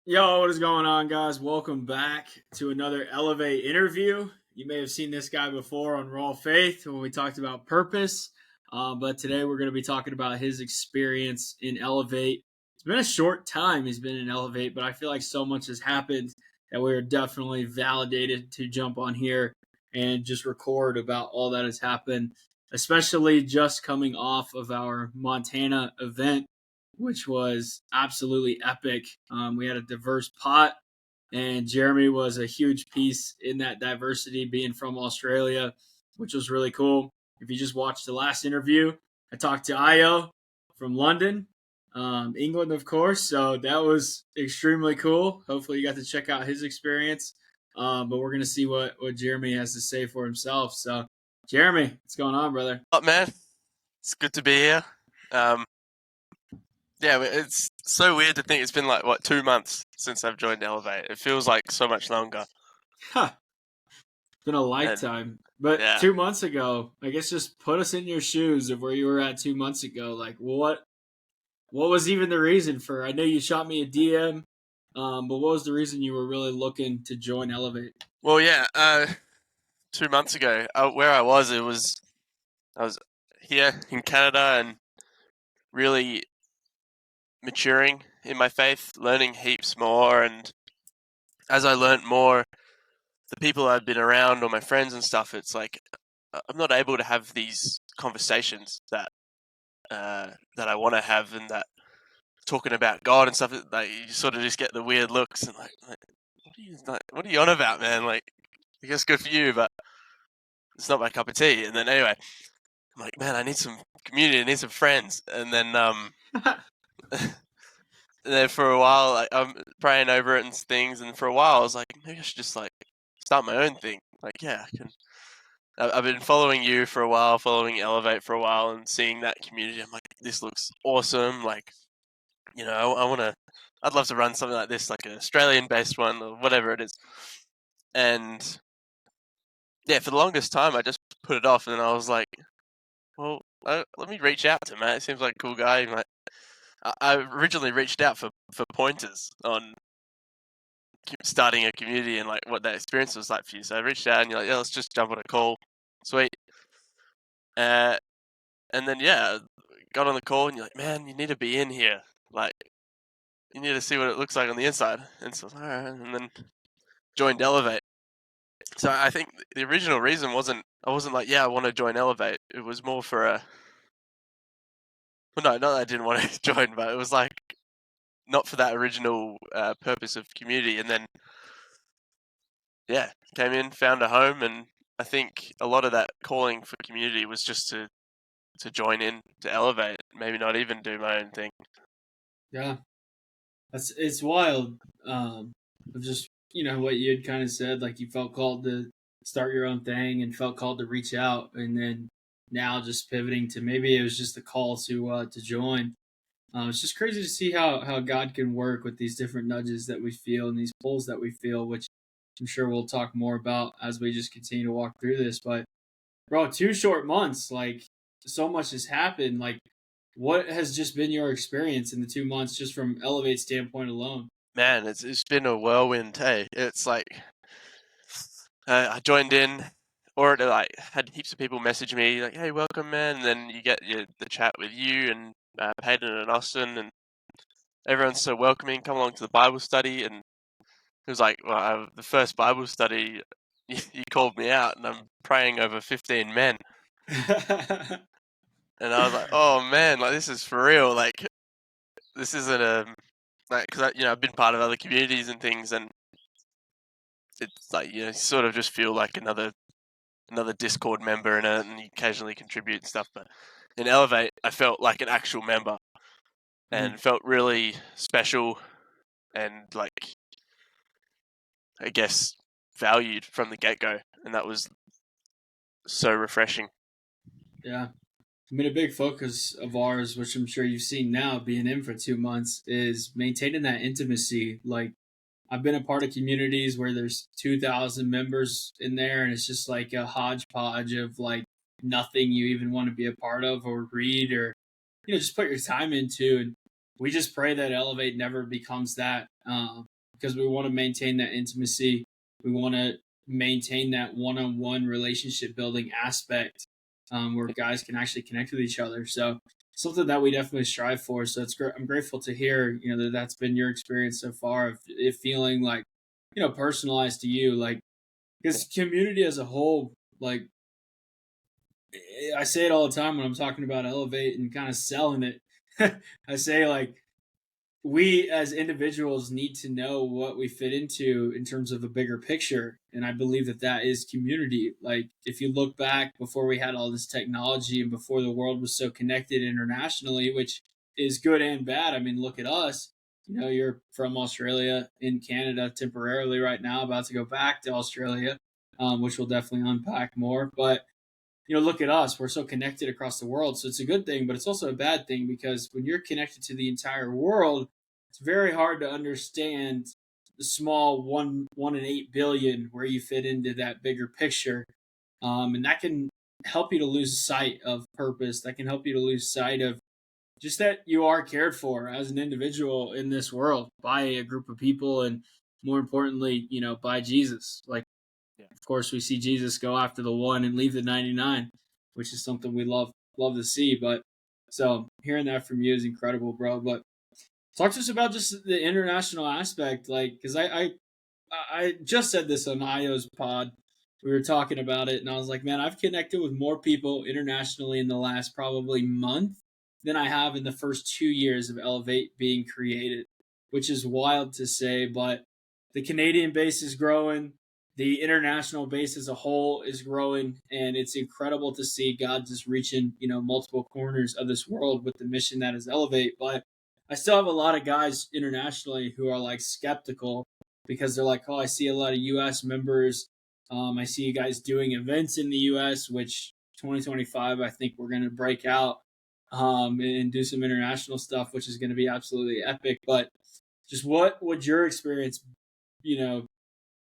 Yo, what is going on, guys? Welcome back to another Elevate interview. You may have seen this guy before on Raw Faith when we talked about purpose, but today we're going to be talking about his experience in Elevate. It's been a short time he's been in Elevate, but I feel like so much has happened that we are definitely validated to jump on here and just record about all that has happened, especially just coming off of our Montana event, which was absolutely epic. We had a diverse pot, and Jeremy was a huge piece in that diversity, being from Australia, which was really cool. If you just watched the last interview, I talked to Io from London, England, of course. So that was extremely cool. Hopefully, you got to check out his experience. But we're gonna see what Jeremy has to say for himself. So, Jeremy, what's going on, brother? Up, man. It's good to be here. Um, yeah, it's so weird to think it's been 2 months since I've joined Elevate. It feels like so much longer. Huh. It's been a And lifetime. But yeah, 2 months ago, I guess just put us in your shoes of where you were at 2 months ago. Like what was even the reason for? I know you shot me a DM, but what was the reason you were really looking to join Elevate? well, yeah. 2 months ago, where I was here in Canada and really maturing in my faith, learning heaps more. And as I learnt more, the people I've been around or my friends and stuff, it's like I'm not able to have these conversations that I want to have and that talking about God and stuff. Like you sort of just get the weird looks and what are you on about, man? Like I guess good for you, but it's not my cup of tea. And then anyway, I'm like, man, I need some community, I need some friends. And then and then for a while, like, I'm praying over it and things. And for a while, I was like, maybe I should just like start my own thing. Like, yeah, I can. I've been following you for a while, following Elevate for a while, and seeing that community. I'm like, this looks awesome. Like, I want to. I'd love to run something like this, like an Australian-based one or whatever it is. And yeah, for the longest time, I just put it off, and then I was like, well, let me reach out to him, man. It seems like a cool guy. Like, I originally reached out for pointers on starting a community and like what that experience was like for you. So I reached out, and you're like, yeah, let's just jump on a call. Sweet. Uh, and then yeah, got on the call, and you're like, man, you need to be in here. Like, you need to see what it looks like on the inside. And so, all right, and then joined Elevate. So I think the original reason I wasn't like, yeah, I want to join Elevate. It was more for a, well, no, not that I didn't want to join, but it was like not for that original purpose of community. And then, yeah, came in, found a home, and I think a lot of that calling for community was just to join in, to elevate, maybe not even do my own thing. Yeah, it's wild. Of just what you had kind of said, like you felt called to start your own thing and felt called to reach out, and then now just pivoting to maybe it was just a call to join. It's just crazy to see how God can work with these different nudges that we feel and these pulls that we feel, which I'm sure we'll talk more about as we just continue to walk through this. But bro, 2 short months, like so much has happened. Like, what has just been your experience in the 2 months, just from Elevate standpoint alone? Man, it's been a whirlwind. Hey, it's like I joined in, or like had heaps of people message me like, "Hey, welcome, man!" And then you get the chat with you and Peyton and Austin, and everyone's so welcoming. Come along to the Bible study, and it was like, well, the first Bible study, you called me out, and I'm praying over 15 men, and I was like, oh man, like this is for real. Like this isn't a like because I've been part of other communities and things, and it's like you sort of just feel like another Discord member in it, and you occasionally contribute and stuff. But in Elevate, I felt like an actual member, Mhm. and felt really special, and like I guess valued from the get go, and that was so refreshing. Yeah. I mean, a big focus of ours, which I'm sure you've seen now being in for 2 months, is maintaining that intimacy. Like, I've been a part of communities where there's 2,000 members in there, and it's just like a hodgepodge of like nothing you even want to be a part of or read or, just put your time into. And we just pray that Elevate never becomes that. because we want to maintain that intimacy. We want to maintain that one-on-one relationship building aspect, where guys can actually connect with each other. So something that we definitely strive for. So it's great. I'm grateful to hear, that that's been your experience so far of it feeling like, personalized to you, like, Yeah. because community as a whole, like, I say it all the time when I'm talking about Elevate and kind of selling it. I say, like, we as individuals need to know what we fit into in terms of a bigger picture. And I believe that that is community. Like, if you look back before we had all this technology and before the world was so connected internationally, which is good and bad. I mean, look at us. You're from Australia, in Canada temporarily right now, about to go back to Australia, which we'll definitely unpack more. But look at us. We're so connected across the world. So it's a good thing, but it's also a bad thing because when you're connected to the entire world, it's very hard to understand the small 1 in 8 billion where you fit into that bigger picture. And that can help you to lose sight of purpose. That can help you to lose sight of just that you are cared for as an individual in this world by a group of people, and more importantly, by Jesus. Like, Yeah. of course, we see Jesus go after the one and leave the 99, which is something we love to see. But so hearing that from you is incredible, bro. But talk to us about just the international aspect, like, because I just said this on IO's pod. We were talking about it, and I was like, man, I've connected with more people internationally in the last probably month than I have in the first 2 years of Elevate being created, which is wild to say. But the Canadian base is growing, the international base as a whole is growing, and it's incredible to see God just reaching, multiple corners of this world with the mission that is Elevate. But I still have a lot of guys internationally who are like skeptical because they're like, oh, I see a lot of U.S. members. I see you guys doing events in the U.S., which 2025, I think we're going to break out and do some international stuff, which is going to be absolutely epic. But just what would your experience,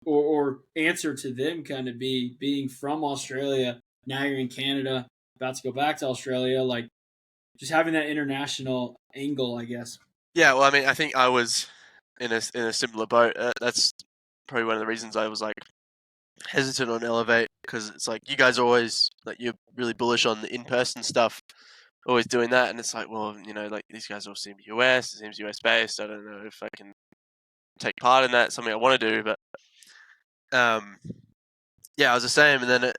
or answer to them kind of be, being from Australia? Now you're in Canada, about to go back to Australia, like just having that international angle, I guess. Yeah, well, I mean, I think I was in a similar boat. That's probably one of the reasons I was like hesitant on Elevate, because it's like you guys are always like, you're really bullish on the in-person stuff, always doing that, and it's like, well, like these guys all seem US, it seems US based. I don't know if I can take part in that. It's something I want to do, but yeah, I was the same. And then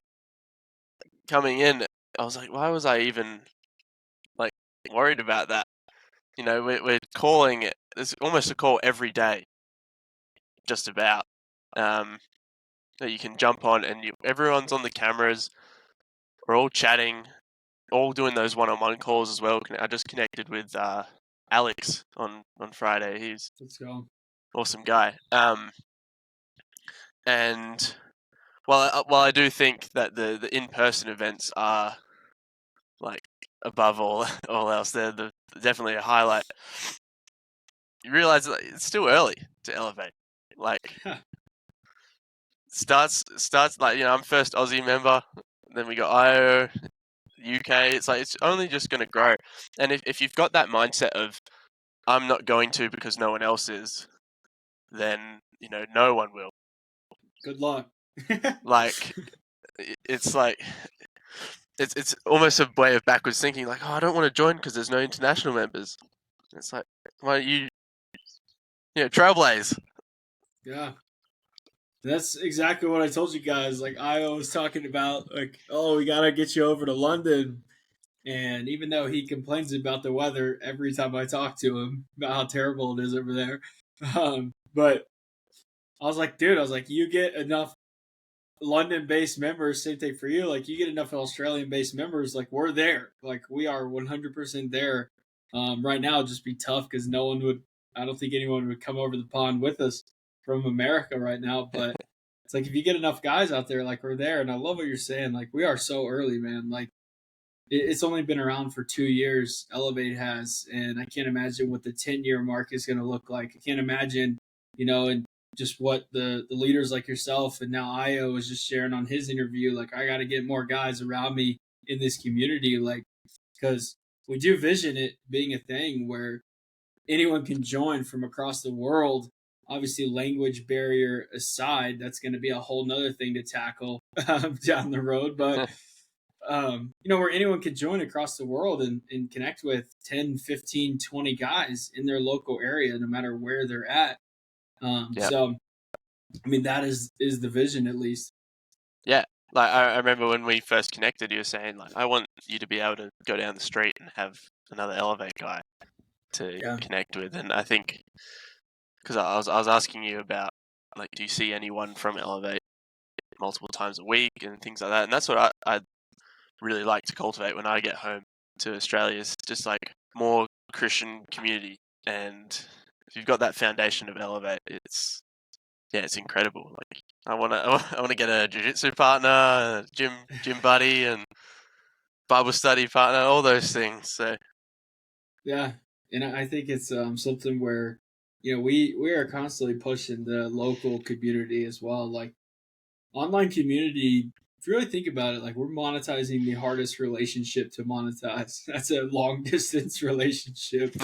coming in, I was like, why was I even like worried about that? We're calling it. There's almost a call every day, just about. That you can jump on, and everyone's on the cameras. We're all chatting, all doing those one-on-one calls as well. I just connected with Alex on Friday. He's Let's go. awesome guy. And while I do think that the in-person events are like above all else, they're definitely a highlight. You realize that it's still early to Elevate. Like starts like, I'm first Aussie member, then we got IO, UK. It's like it's only just going to grow. And if you've got that mindset of I'm not going to because no one else is, then no one will. Good luck. Like it's like it's almost a way of backwards thinking. Like, oh, I don't want to join because there's no international members. It's like, why don't you trailblaze? Yeah. That's exactly what I told you guys. Like, I was talking about, like, oh, we gotta get you over to London. And even though he complains about the weather every time I talk to him about how terrible it is over there, but I was like, dude, you get enough London-based members. Same thing for you. Like, you get enough Australian-based members. Like, we're there. Like, we are 100% there. Right now, it'd just be tough because no one would. I don't think anyone would come over the pond with us from America right now. But it's like if you get enough guys out there, like we're there. And I love what you're saying. Like, we are so early, man. Like, it's only been around for 2 years. Elevate has, and I can't imagine what the 10-year mark is going to look like. I can't imagine, and just what the leaders like yourself and now Io was just sharing on his interview. Like, I got to get more guys around me in this community, like, because we do vision it being a thing where anyone can join from across the world. obviously language barrier aside, that's going to be a whole nother thing to tackle down the road. But where anyone could join across the world and connect with 10, 15, 20 guys in their local area, no matter where they're at. Yeah. So, I mean, that is the vision, at least. Yeah. Like I remember when we first connected, you were saying like, I want you to be able to go down the street and have another Elevate guy to Yeah. connect with. And I think because I was asking you about like, do you see anyone from Elevate multiple times a week and things like that? And that's what I really like to cultivate when I get home to Australia, is just like more Christian community. And if you've got that foundation of Elevate, it's incredible. Like I want to get a jiu-jitsu partner, a gym buddy, and Bible study partner, all those things. So Yeah. And I think it's something where, we are constantly pushing the local community as well. Like, online community, if you really think about it, like, we're monetizing the hardest relationship to monetize. That's a long distance relationship.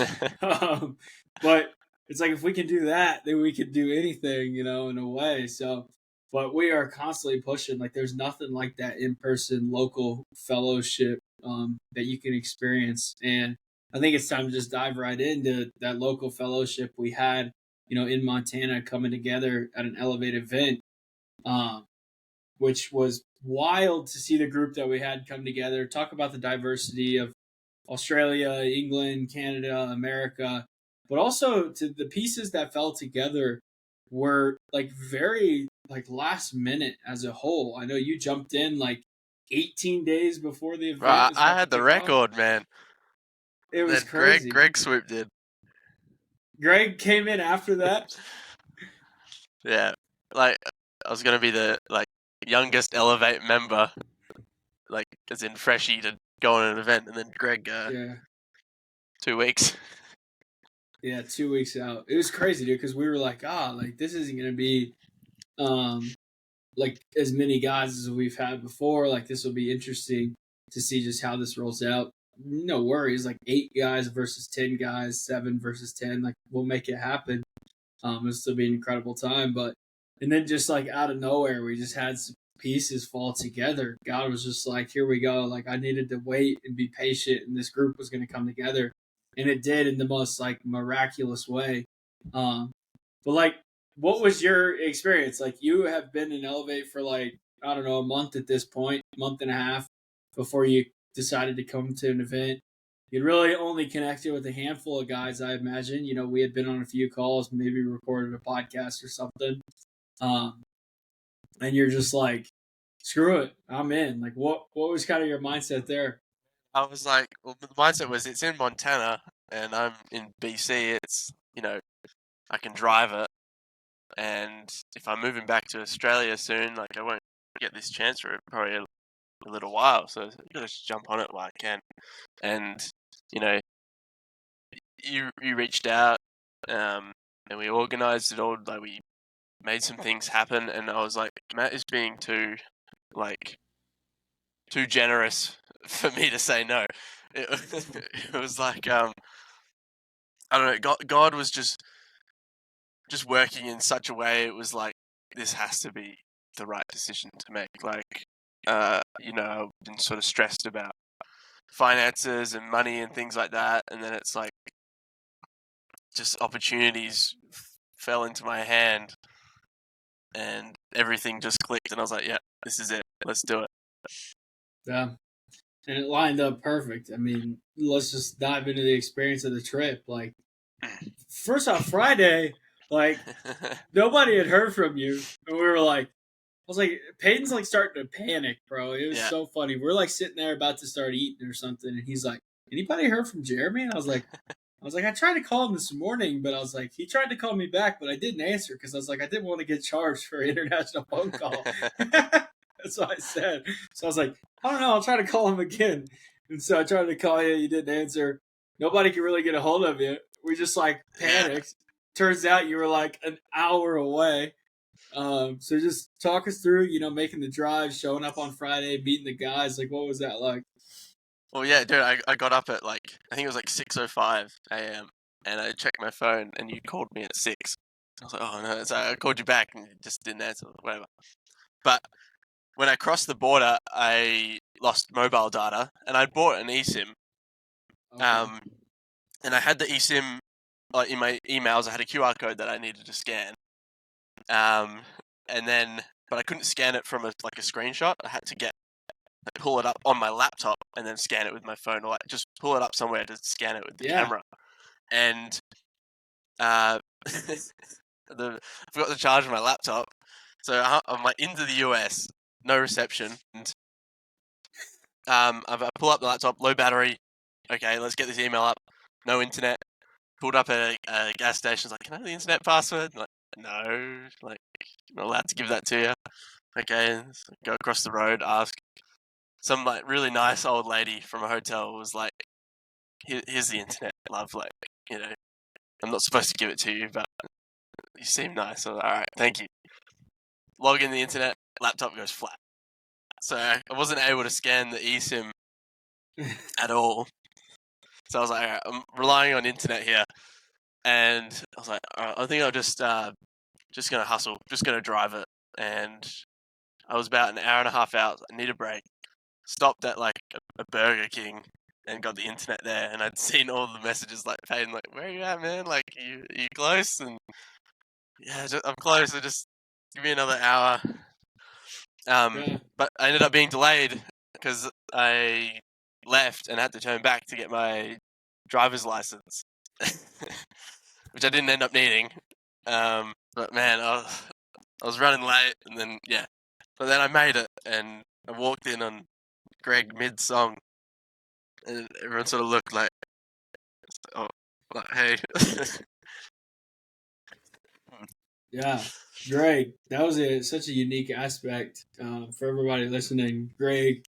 um, but it's like, if we can do that, then we can do anything, in a way. So, but we are constantly pushing. Like, there's nothing like that in person local fellowship that you can experience. And I think it's time to just dive right into that local fellowship we had, in Montana, coming together at an Elevate event. Um, which was wild to see the group that we had come together, talk about the diversity of Australia, England, Canada, America, but also to the pieces that fell together were like very like last minute as a whole. I know you jumped in like 18 days before the event right, was I about to had the kick off. record, man. It And was then crazy. Greg swooped in. Greg came in after that. Yeah, like I was gonna be the like youngest Elevate member, like as in freshie to go on an event, and then Greg, Yeah. 2 weeks. Yeah, 2 weeks out. It was crazy, dude, because we were like, like this isn't gonna be um like as many guys as we've had before. Like, this will be interesting to see just how this rolls out. No worries, like 8 guys versus 10 guys, 7 versus 10. Like, we'll make it happen. It'll still be an incredible time. But and then just like out of nowhere, we just had some pieces fall together. God was just like, here we go. Like, I needed to wait and be patient, and this group was going to come together, and it did in the most like miraculous way. Um, but like, what was your experience? Like, you have been in Elevate for like, I don't know, a month at this point, month and a half before you decided to come to an event. You'd really only connected with a handful of guys, I imagine. We had been on a few calls, maybe recorded a podcast or something. Um, and you're just like, screw it, I'm in. Like, what was kind of your mindset there? I was like, well, the mindset was it's in Montana and I'm in BC. It's I can drive it, and if I'm moving back to Australia soon, like I won't get this chance for it probably a little while. So you gotta just jump on it while I can. And you know, you reached out, and we organised it all. Like we made some things happen, and I was like, Matt is being too generous for me to say no. It, it was like I don't know. God was just working in such a way. It was like this has to be the right decision to make. Like I've been sort of stressed about finances and money and things like that, and then it's like just opportunities fell into my hand, and everything just clicked, and I was like, yeah, this is it. Let's do it. Yeah. And it lined up perfect. I mean, let's just dive into the experience of the trip. Like, first off, Friday, like, nobody had heard from you. And we were like, I was like, Peyton's like starting to panic, bro. It was Yeah. so funny. We're like sitting there about to start eating or something, and he's like, "Anybody heard from Jeremy?" And I tryed to call him this morning, but I was like, he tried to call me back, but I didn't answer because I was like, I didn't want to get charged for an international phone call. That's what I said. So I was like, I don't know, I'll try to call him again. And so I tried to call you, you didn't answer. Nobody could really get a hold of you. We just like panicked. Turns out you were like an hour away. So just talk us through, making the drive, showing up on Friday, meeting the guys. Like, what was that like? Well, yeah, dude, I got up at like I think it was like 6:05 a.m. and I checked my phone, and you called me at 6. I was like, oh no, so I called you back and you just didn't answer, whatever. But when I crossed the border, I lost mobile data, and I'd bought an eSIM. Okay. And I had the eSIM in my emails. I had a QR code that I needed to scan. And then, but I couldn't scan it from a screenshot. I had to pull it up on my laptop and then scan it with my phone, or like just pull it up somewhere to scan it with the camera. And I forgot to charge my laptop, so I'm like into the US, no reception, and I pull up the laptop, low battery. Okay, let's get this email up. No internet. Pulled up at a gas station. Like, can I have the internet password? I'm like, no, like, I'm not allowed to give that to you. Okay, so go across the road, ask. Some like really nice old lady from a hotel was like, here's the internet, love. Like, I'm not supposed to give it to you, but you seem nice. I was like, all right, thank you. Log in the internet, laptop goes flat. So I wasn't able to scan the eSIM at all. So I was like, all right, I'm relying on internet here. And I was like, all right, I think I'll just gonna hustle, just gonna drive it. And I was about an hour and a half out. I need a break. Stopped at like a Burger King and got the internet there. And I'd seen all the messages like Peyton, like, where are you at, man? Like, you close? And yeah, I'm close. So just give me another hour. But I ended up being delayed because I left and had to turn back to get my driver's license, which I didn't end up needing. But man, I was running late, and then but then I made it, and I walked in on Greg mid-song, and everyone sort of looked like, oh, like, hey. Yeah, Greg, that was such a unique aspect for everybody listening. Greg,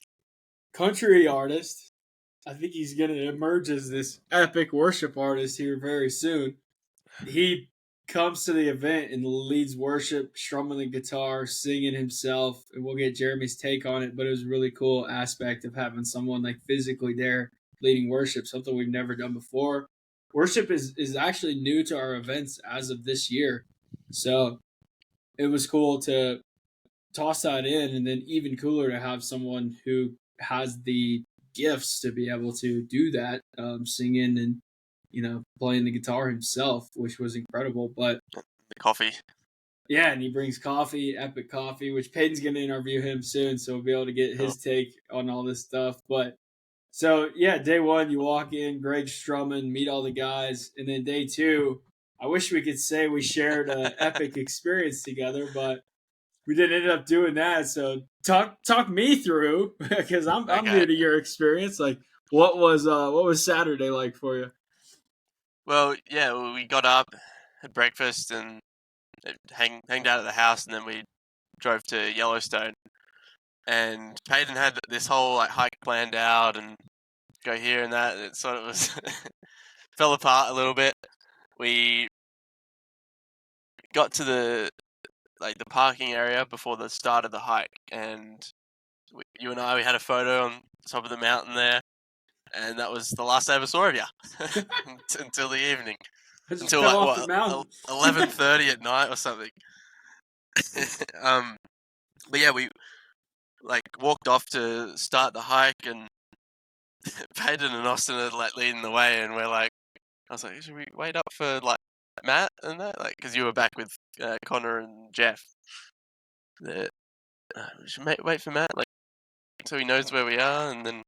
country artist. I think he's going to emerge as this epic worship artist here very soon. He comes to the event and leads worship, strumming the guitar, singing himself, and we'll get Jeremy's take on it. But it was a really cool aspect of having someone like physically there leading worship, something we've never done before. Worship is actually new to our events as of this year, so it was cool to toss that in, and then even cooler to have someone who has the gifts to be able to do that, singing and playing the guitar himself, which was incredible. But the coffee. Yeah, and he brings coffee, epic coffee, which Peyton's going to interview him soon, so we'll be able to get his take on all this stuff. But so yeah, day one, you walk in, Greg strumming, meet all the guys, and then day two, I wish we could say we shared an epic experience together, but we didn't end up doing that. So talk me through because I'm new to your experience. Like, what was Saturday like for you? Well, yeah, we got up, had breakfast, and hanged out at the house, and then we drove to Yellowstone. And Peyton had this whole like hike planned out and go here and that. And it sort of was fell apart a little bit. We got to the parking area before the start of the hike, and you and I had a photo on top of the mountain there, and that was the last I ever saw of you until the evening, until like what 11:30 at night or something. But yeah, we like walked off to start the hike, and Peyton and Austin are like leading the way, and we're like, I was like, should we wait up for like Matt and that, like, because you were back with Connor and Jeff. We should wait for Matt, like, so he knows where we are, and then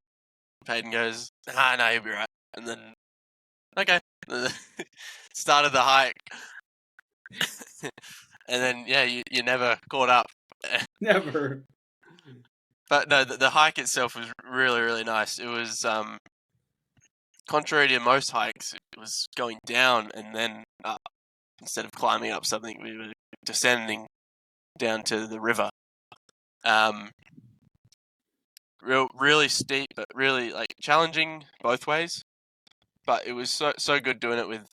Peyton goes, no, he'll be right, and then okay, started the hike, and then you never caught up. Never. But no, the hike itself was really, really nice. It was contrary to most hikes, it was going down and then up instead of climbing up something. We were descending down to the river. Really steep, but really like challenging both ways. But it was so good doing it with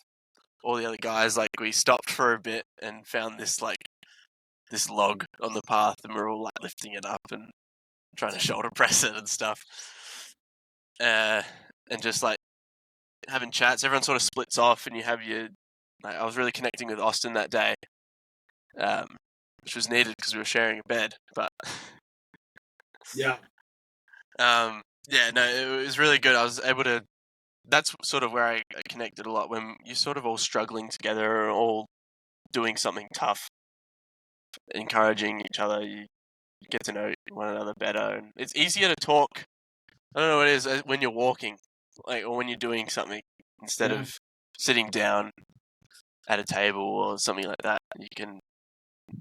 all the other guys. Like, we stopped for a bit and found this log on the path, and we're all like lifting it up and trying to shoulder press it and stuff. And just like having chats. Everyone sort of splits off, and you have your. Like, I was really connecting with Austin that day, which was needed because we were sharing a bed. But Yeah. yeah, no, it was really good. I was able to. That's sort of where I connected a lot, when you're sort of all struggling together, all doing something tough, encouraging each other. You get to know one another better, and it's easier to talk. I don't know what it is when you're walking, like, or when you're doing something instead of sitting down at a table or something like that. You can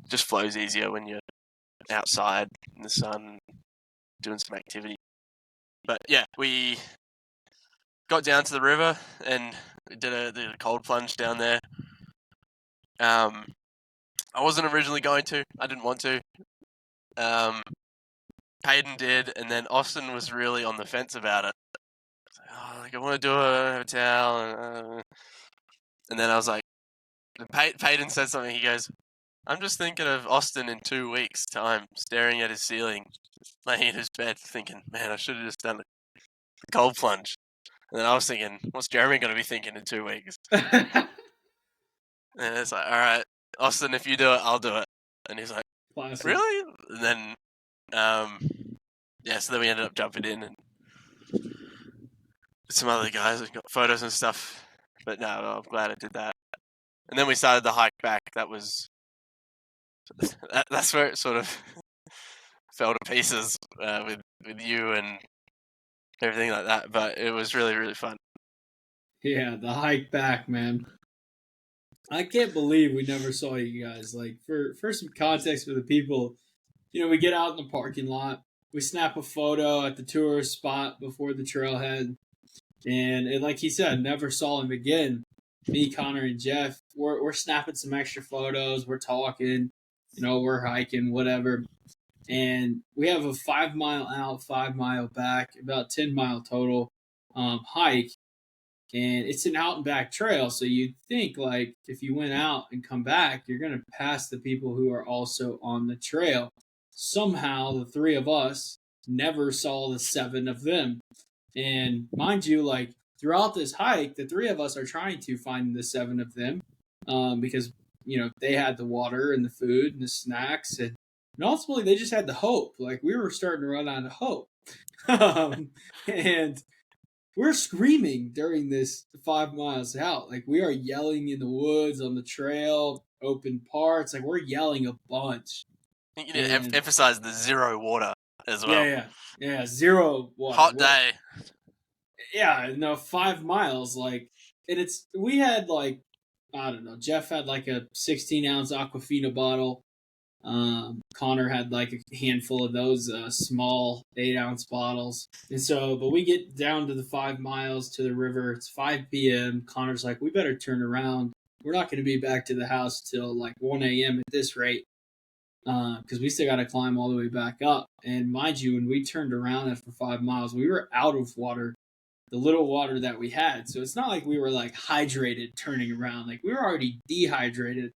just flows easier when you're outside in the sun doing some activity. But yeah, we got down to the river and did a cold plunge down there. I wasn't originally going to. I didn't want to. Peyton did, and then Austin was really on the fence about it. I want to do a hotel, and then I was like, Peyton said something. He goes, "I'm just thinking of Austin in 2 weeks' time, staring at his ceiling, laying in his bed, thinking, man, I should have just done a cold plunge." And then I was thinking, what's Jeremy going to be thinking in 2 weeks? And it's like, all right, Austin, if you do it, I'll do it. And he's like, Classic. really? And then, yeah, so then we ended up jumping in, and some other guys got photos and stuff. But no, I'm glad I did that. And then we started the hike back. That's where it sort of fell to pieces with you and everything like that. But it was really, really fun. Yeah, the hike back, man. I can't believe we never saw you guys. Like, for some context for the people, we get out in the parking lot, we snap a photo at the tourist spot before the trailhead, and like he said, never saw him again. Me, Connor, and Jeff, we're snapping some extra photos. We're talking, we're hiking, whatever. And we have a 5 mile out, 5 mile back, about 10 mile total hike. And it's an out and back trail. So you'd think, like, if you went out and come back, you're going to pass the people who are also on the trail. Somehow, the three of us never saw the seven of them. And mind you, like, throughout this hike, the three of us are trying to find the seven of them because, they had the water and the food and the snacks. And ultimately, they just had the hope. Like, we were starting to run out of hope. And we're screaming during this 5 miles out. Like, we are yelling in the woods, on the trail, open parts. Like, we're yelling a bunch. I think you need to emphasize the zero water as well. Yeah, zero water. Hot day. Yeah, no, 5 miles. Like, and we had, like, I don't know, Jeff had like a 16-ounce Aquafina bottle. Connor had like a handful of those small 8-ounce bottles. And so, but we get down to the 5 miles to the river. It's 5 p.m. Connor's like, we better turn around. We're not going to be back to the house till like 1 a.m. at this rate because we still got to climb all the way back up. And mind you, when we turned around after 5 miles, we were out of water, the little water that we had. So it's not like we were like hydrated turning around. Like, we were already dehydrated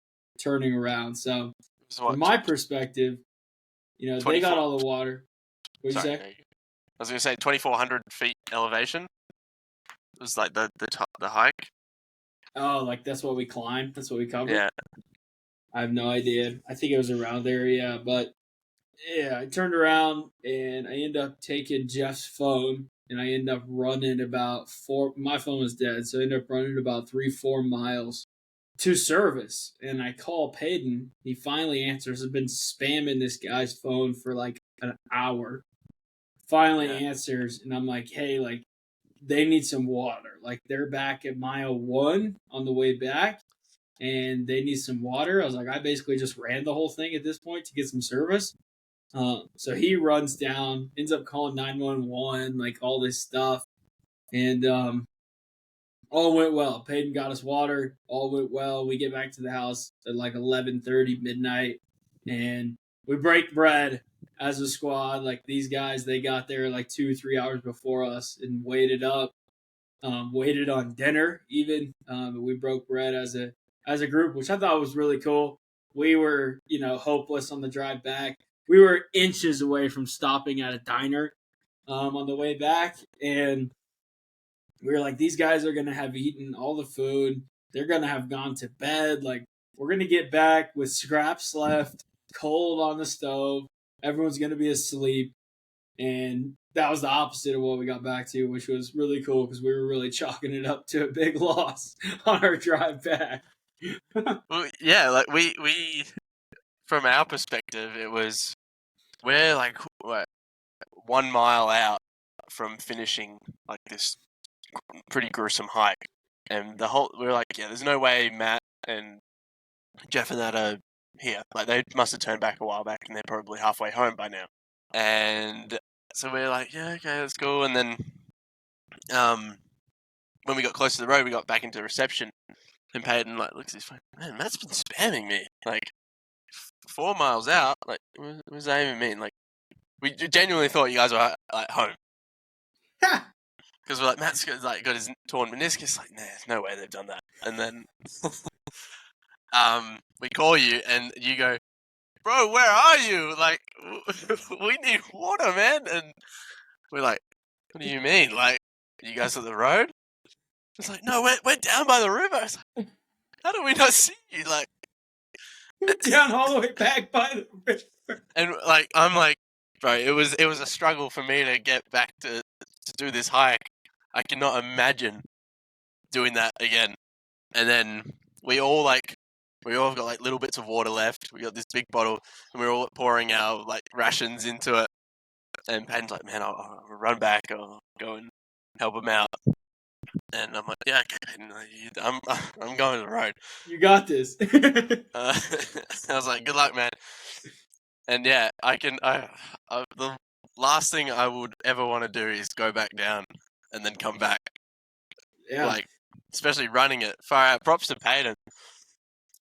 turning around. So from my perspective, they got all the water. What'd you say? I was going to say 2,400 feet elevation. It was like the hike. Oh, like that's what we climbed? That's what we covered? Yeah. I have no idea. I think it was around there, yeah. But, yeah, I turned around, and I ended up taking Jeff's phone, and I ended up running about my phone was dead, so I ended up running about 3-4 miles to service. And I call Peyton. He finally answers. I've been spamming this guy's phone for like an hour. Finally answers, and I'm like, hey, like, they need some water. Like, they're back at mile 1 on the way back, and they need some water. I was like, I basically just ran the whole thing at this point to get some service. So he runs down, ends up calling 911, like all this stuff. And all went well. Peyton got us water. All went well. We get back to the house at like 11:30 midnight, and we break bread as a squad. Like, these guys, they got there like 2-3 hours before us and waited up, waited on dinner even. We broke bread as a group, which I thought was really cool. We were, hopeless on the drive back. We were inches away from stopping at a diner on the way back, and we were like, these guys are going to have eaten all the food. They're going to have gone to bed. Like, we're gonna get back with scraps left, cold on the stove. Everyone's gonna be asleep, and that was the opposite of what we got back to, which was really cool because we were really chalking it up to a big loss on our drive back. Well, yeah, like we from our perspective, it was we're like what, 1 mile out from finishing like this pretty gruesome hike, and we were like, yeah, there's no way Matt and Jeff and that are here. Like they must have turned back a while back, and they're probably halfway home by now. And so we're like, yeah, okay, let's go. And then, when we got close to the road, we got back into reception, and Peyton like looks at his phone. Man, Matt's been spamming me like 4 miles out. Like, what does that even mean? Like, we genuinely thought you guys were like home. Because we're like, Matt's got his torn meniscus. Like, nah, there's no way they've done that. And then we call you, and you go, bro, where are you? Like, we need water, man. And we're like, what do you mean? Like, you guys at the road? It's like, no, we're down by the river. It's like, how do we not see you? Like, Down all the way back by the river. and like, I'm like, bro, it was a struggle for me to get back to do this hike. I cannot imagine doing that again. And then we all have got like little bits of water left. We got this big bottle, and we're all pouring our like rations into it. And Peyton's like, man, I'll run back. I'll go and help him out. And I'm like, yeah, okay, I'm going to the road. You got this. I was like, good luck, man. And yeah, the last thing I would ever want to do is go back down and then come back. Yeah. Like, especially running it far out. Props to Peyton.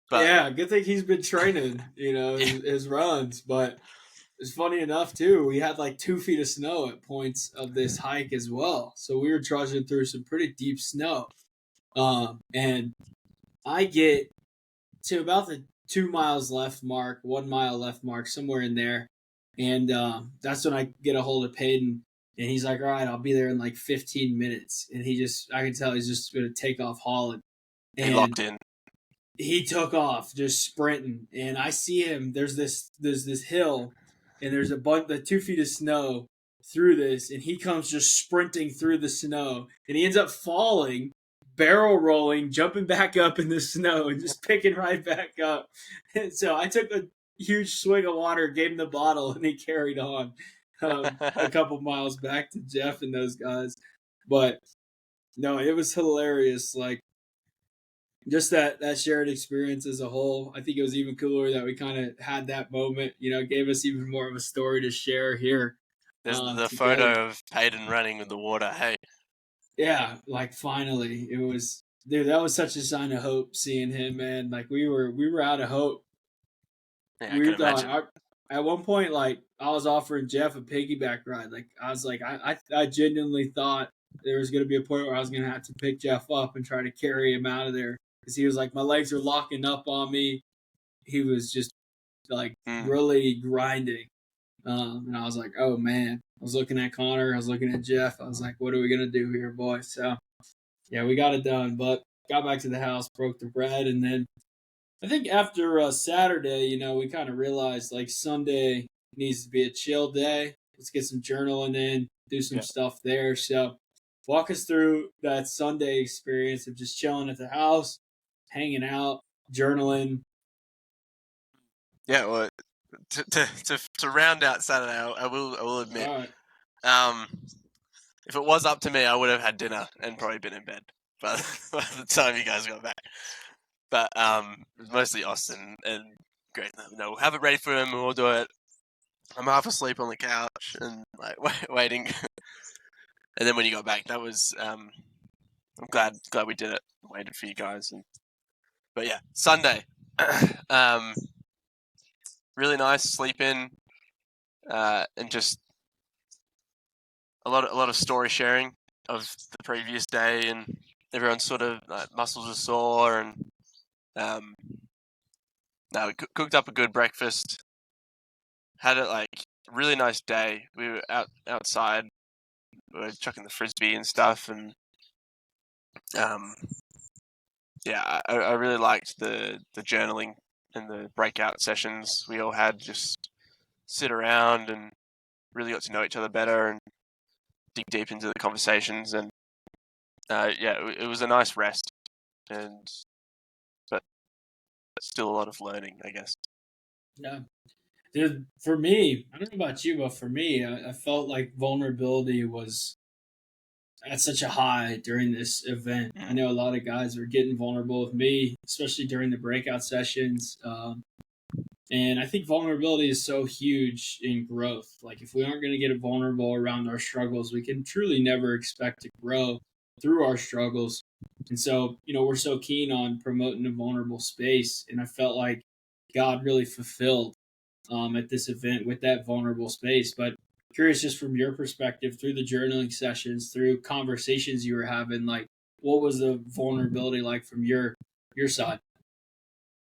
But, yeah, good thing he's been training, his runs. But it's funny enough, too, we had like 2 feet of snow at points of this hike as well. So we were trudging through some pretty deep snow. And I get to about the 2 miles left mark, 1 mile left mark, somewhere in there. And that's when I get a hold of Peyton. And he's like, all right, I'll be there in like 15 minutes. And I can tell he's just going to take off hauling. And he locked in. He took off just sprinting. And I see him. There's this hill, and there's the 2 feet of snow through this. And he comes just sprinting through the snow. And he ends up falling, barrel rolling, jumping back up in the snow, and just picking right back up. And so I took a huge swig of water, gave him the bottle, and he carried on a couple miles back to Jeff and those guys. But no, it was hilarious. Like, just that shared experience as a whole. I think it was even cooler that we kind of had that moment. It gave us even more of a story to share here. There's the photo of Peyton running with the water. Hey. Yeah, like finally, it was, dude. That was such a sign of hope seeing him, man. Like we were out of hope. Yeah, we thought at one point, like I was offering Jeff a piggyback ride. Like I was like, I genuinely thought there was going to be a point where I was going to have to pick Jeff up and try to carry him out of there, because he was like, my legs are locking up on me. He was just like really grinding. And I was like, oh man. I was looking at Connor. I was looking at Jeff. I was like, what are we going to do here, boys? So, yeah, we got it done. But got back to the house, broke the bread. And then I think after Saturday, we kind of realized like Sunday needs to be a chill day. Let's get some journaling in, do some stuff there. So, walk us through that Sunday experience of just chilling at the house, hanging out, journaling. Yeah, well, to round out Saturday, I will admit, if it was up to me, I would have had dinner and probably been in bed by the time you guys got back. But it was mostly Austin, and great. No, we'll have it ready for him, and we'll do it. I'm half asleep on the couch and like waiting. And then when you got back, that was I'm glad we did it. Waited for you guys, but yeah, Sunday. Really nice, sleep in, and just a lot of story sharing of the previous day, and everyone's sort of muscles are sore, and we cooked up a good breakfast. Had it like really nice day. We were outside, we were chucking the frisbee and stuff, and Yeah, I really liked the journaling and the breakout sessions we all had. Just sit around and really got to know each other better and dig deep into the conversations. And it was a nice rest, and but still a lot of learning, I guess. Yeah. Dude, for me, I don't know about you, but for me, I felt like vulnerability was at such a high during this event. I Mm. know a lot of guys were getting vulnerable with me, especially during the breakout sessions. And I think vulnerability is so huge in growth. Like, if we aren't going to get vulnerable around our struggles, we can truly never expect to grow through our struggles. And so, we're so keen on promoting a vulnerable space. And I felt like God really fulfilled at this event with that vulnerable space. But curious, just from your perspective, through the journaling sessions, through conversations you were having, like, what was the vulnerability like from your side?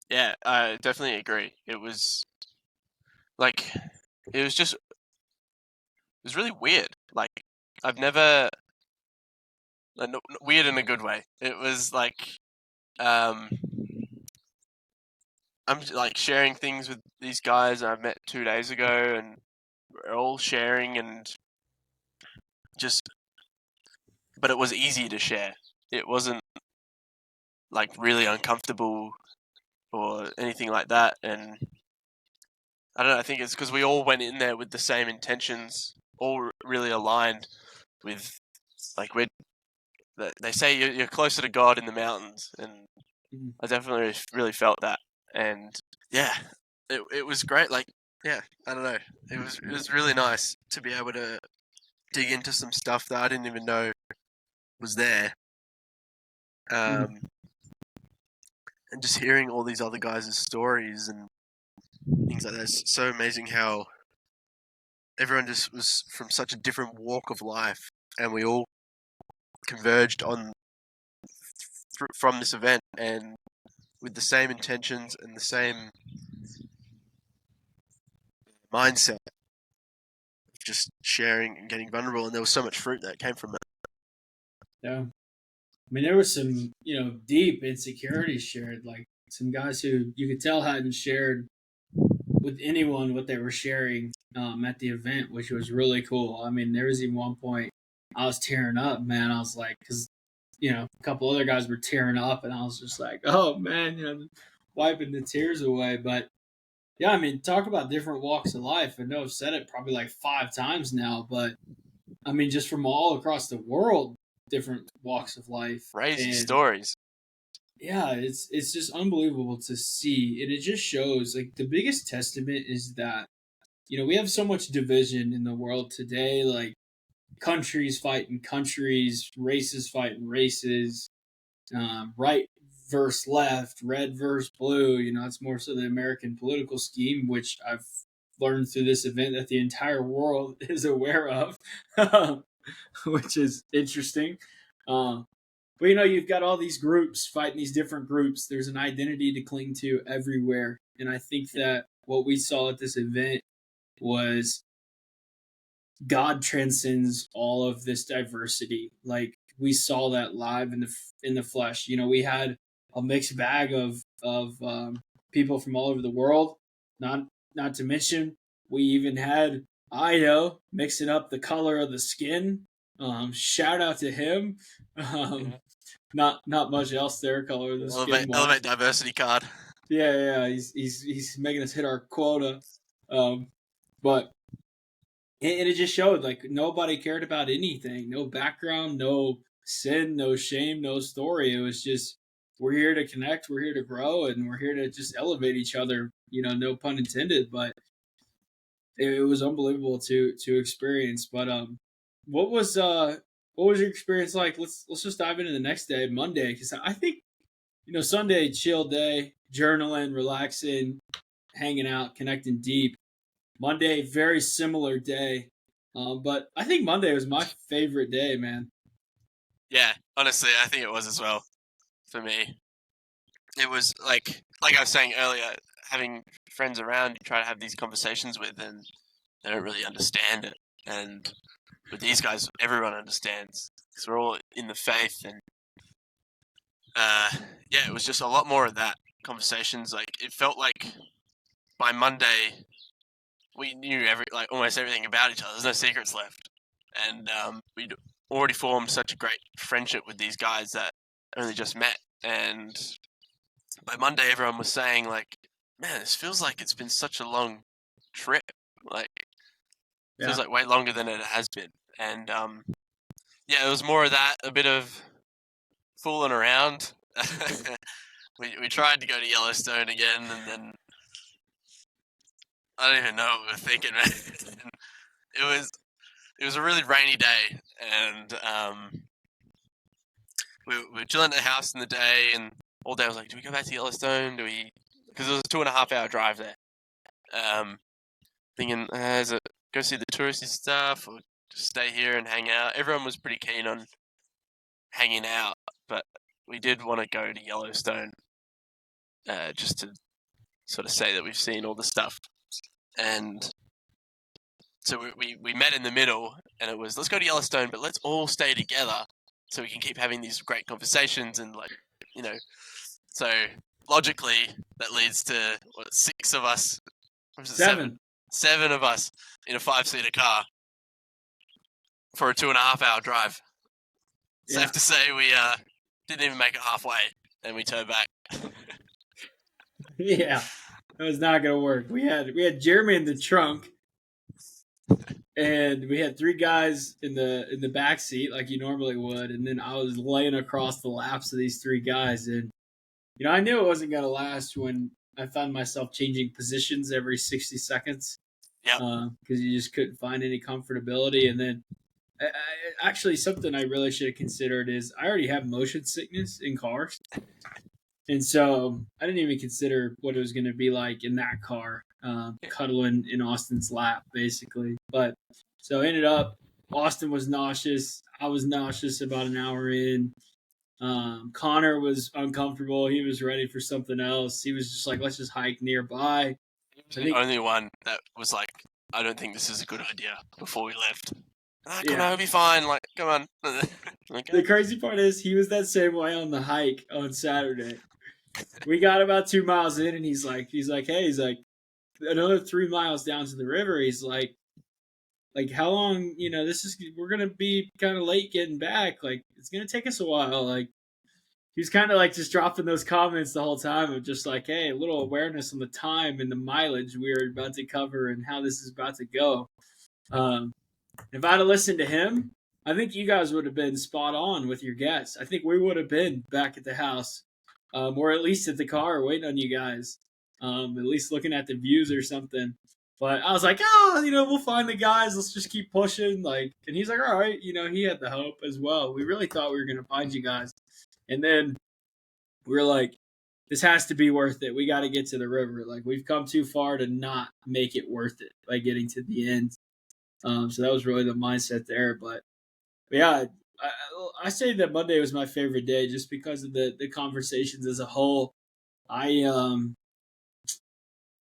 Yeah, I definitely agree. It was like it was really weird. Like I've never weird in a good way. It was like um, I'm like sharing things with these guys I've met 2 days ago, and we're all sharing and just. But it was easy to share. It wasn't like really uncomfortable or anything like that. And I don't know. I think it's because we all went in there with the same intentions, all really aligned with like they say you're closer to God in the mountains, and Mhm. I definitely really felt that. And yeah, it was great. Like yeah, I don't know. It was really nice to be able to dig into some stuff that I didn't even know was there. Mhm. Um, and just hearing all these other guys' stories and things like that. It's so amazing how everyone just was from such a different walk of life, and we all converged on from this event and with the same intentions and the same mindset of just sharing and getting vulnerable. And there was so much fruit that came from it. Yeah. I mean, there was some, deep insecurities shared. Like, some guys who you could tell hadn't shared with anyone what they were sharing at the event, which was really cool. I mean, there was even one point I was tearing up, man. I was like, because a couple other guys were tearing up, and I was just like, oh man, wiping the tears away. But yeah, I mean, talk about different walks of life. I know I've said it probably like 5 times now, but I mean, just from all across the world, different walks of life, Crazy and stories. yeah, it's just unbelievable to see, and it just shows like the biggest testament is that we have so much division in the world today, like countries fighting countries, races fighting races, right versus left, red versus blue. It's more so the American political scheme, which I've learned through this event that the entire world is aware of, which is interesting. Uh, but you've got all these groups fighting these different groups. There's an identity to cling to everywhere. And I think that what we saw at this event was God transcends all of this diversity. Like, we saw that live in the flesh. We had a mixed bag of people from all over the world. Not not to mention, we even had Ido mixing up the color of the skin. Shout out to him. Um, Yeah. not much else there, color of the skin Elevate wise. diversity card. Yeah. He's making us hit our quota. But and it just showed like nobody cared about anything, no background, no sin, no shame, no story. It was just, we're here to connect, we're here to grow, and we're here to just elevate each other, no pun intended. But it was unbelievable to experience. But what was your experience like? Let's just dive into the next day, Monday, because I think Sunday, chill day, journaling, relaxing, hanging out, connecting deep. Monday, very similar day. But I think Monday was my favorite day, man. Yeah, honestly, I think it was as well for me. It was like I was saying earlier, having friends around you try to have these conversations with, and they don't really understand it. And with these guys, everyone understands because we're all in the faith, and yeah, it was just a lot more of that conversations. Like it felt like by Monday we knew almost everything about each other. There's no secrets left, and we'd already formed such a great friendship with these guys that only just met. And by Monday, everyone was saying like, "Man, this feels like it's been such a long trip. Like, feels like way longer than it has been." And yeah, it was more of that, a bit of fooling around. we tried to go to Yellowstone again, and then I don't even know what we were thinking, man. it was a really rainy day, and we were chilling at the house in the day, and all day I was like, "Do we go back to Yellowstone? Do we?" Because it was a 2.5 hour drive there. Thinking, is it go see the touristy stuff or just stay here and hang out? Everyone was pretty keen on hanging out, but we did want to go to Yellowstone just to sort of say that we've seen all the stuff. And so we met in the middle, and it was, let's go to Yellowstone, but let's all stay together so we can keep having these great conversations. And so logically that leads to what, 6 of us, or was it 7 of us in a 5-seater car for a 2.5 hour drive. Yeah. Safe to say we didn't even make it halfway, and we turned back. Yeah, that was not gonna work. We had Jeremy in the trunk, and we had 3 guys in the back seat like you normally would, and then I was laying across the laps of these 3 guys, and I knew it wasn't gonna last when I found myself changing positions every 60 seconds. Yeah. Because you just couldn't find any comfortability, and then actually something I really should have considered is I already have motion sickness in cars. And so I didn't even consider what it was going to be like in that car, cuddling in Austin's lap, basically. But so ended up, Austin was nauseous. I was nauseous about an hour in. Connor was uncomfortable. He was ready for something else. He was just like, let's just hike nearby. The only one that was like, I don't think this is a good idea before we left. Come on, it'll be fine. Like, come on. Okay. The crazy part is he was that same way on the hike on Saturday. We got about 2 miles in, and he's like, hey, another 3 miles down to the river. He's like how long? We're gonna be kind of late getting back. Like, it's gonna take us a while. Like, he's kind of like just dropping those comments the whole time of just like, hey, a little awareness on the time and the mileage we're about to cover and how this is about to go. If I'd have listened to him, I think you guys would have been spot on with your guess. I think we would have been back at the house, or at least at the car waiting on you guys, at least looking at the views or something. But I was like, we'll find the guys. Let's just keep pushing. Like, and he's like, all right, he had the hope as well. We really thought we were going to find you guys. And then we were like, this has to be worth it. We got to get to the river. Like, we've come too far to not make it worth it by getting to the end. So that was really the mindset there. But yeah, I say that Monday was my favorite day just because of the conversations as a whole. I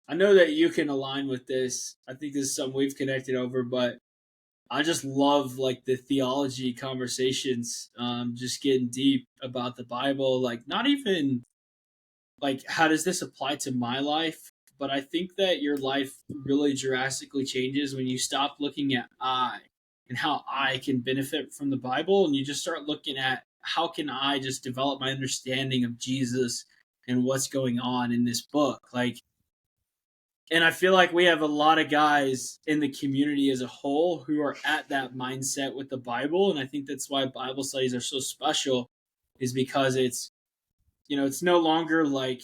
know that you can align with this. I think this is something we've connected over, but I just love like the theology conversations, just getting deep about the Bible. Like, not even like how does this apply to my life, but I think that your life really drastically changes when you stop looking at I and how I can benefit from the Bible, and you just start looking at how can I just develop my understanding of Jesus and what's going on in this book. Like, and I feel like we have a lot of guys in the community as a whole who are at that mindset with the Bible, and I think that's why Bible studies are so special, is because it's no longer like,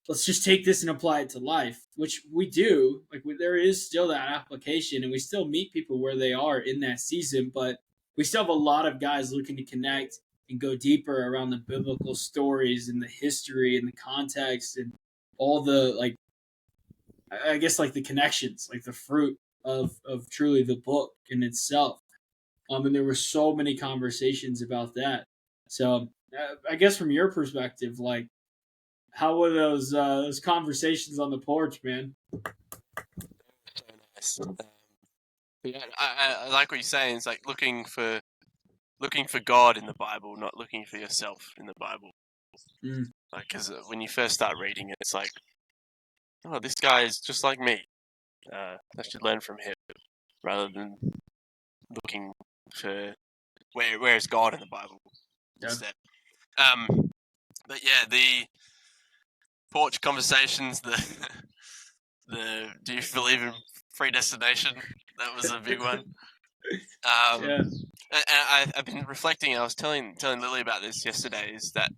let's just take this and apply it to life, which we do. Like, there is still that application, and we still meet people where they are in that season, but we still have a lot of guys looking to connect and go deeper around the biblical stories and the history and the context and all the, like, I guess, like the connections, like the fruit of truly the book in itself. And there were so many conversations about that. So I guess from your perspective, like, how were those conversations on the porch, man? So nice. Yeah, I like what you're saying. It's like looking for God in the Bible, not looking for yourself in the Bible. Mm. Like, because when you first start reading it, it's like, oh, this guy is just like me. I should learn from him rather than looking for where's God in the Bible instead. But yeah, the porch conversations, the do you believe in predestination? That was a big one. Yeah. And I've been reflecting. I was telling Lily about this yesterday. Is that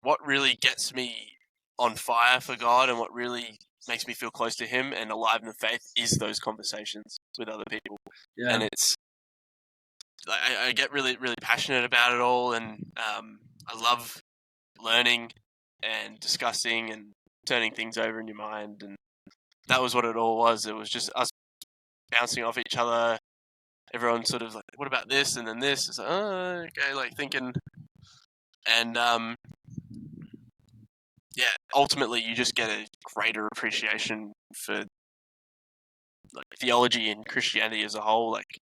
what really gets me on fire for God, and what really makes me feel close to Him and alive in the faith is those conversations with other people. Yeah. And it's like I get really passionate about it all, and I love learning and discussing and turning things over in your mind, and that was what it all was. It was just us bouncing off each other. Everyone sort of like, what about this? And then this. It's like, oh, okay, like thinking. And yeah, ultimately you just get a greater appreciation for like theology and Christianity as a whole, like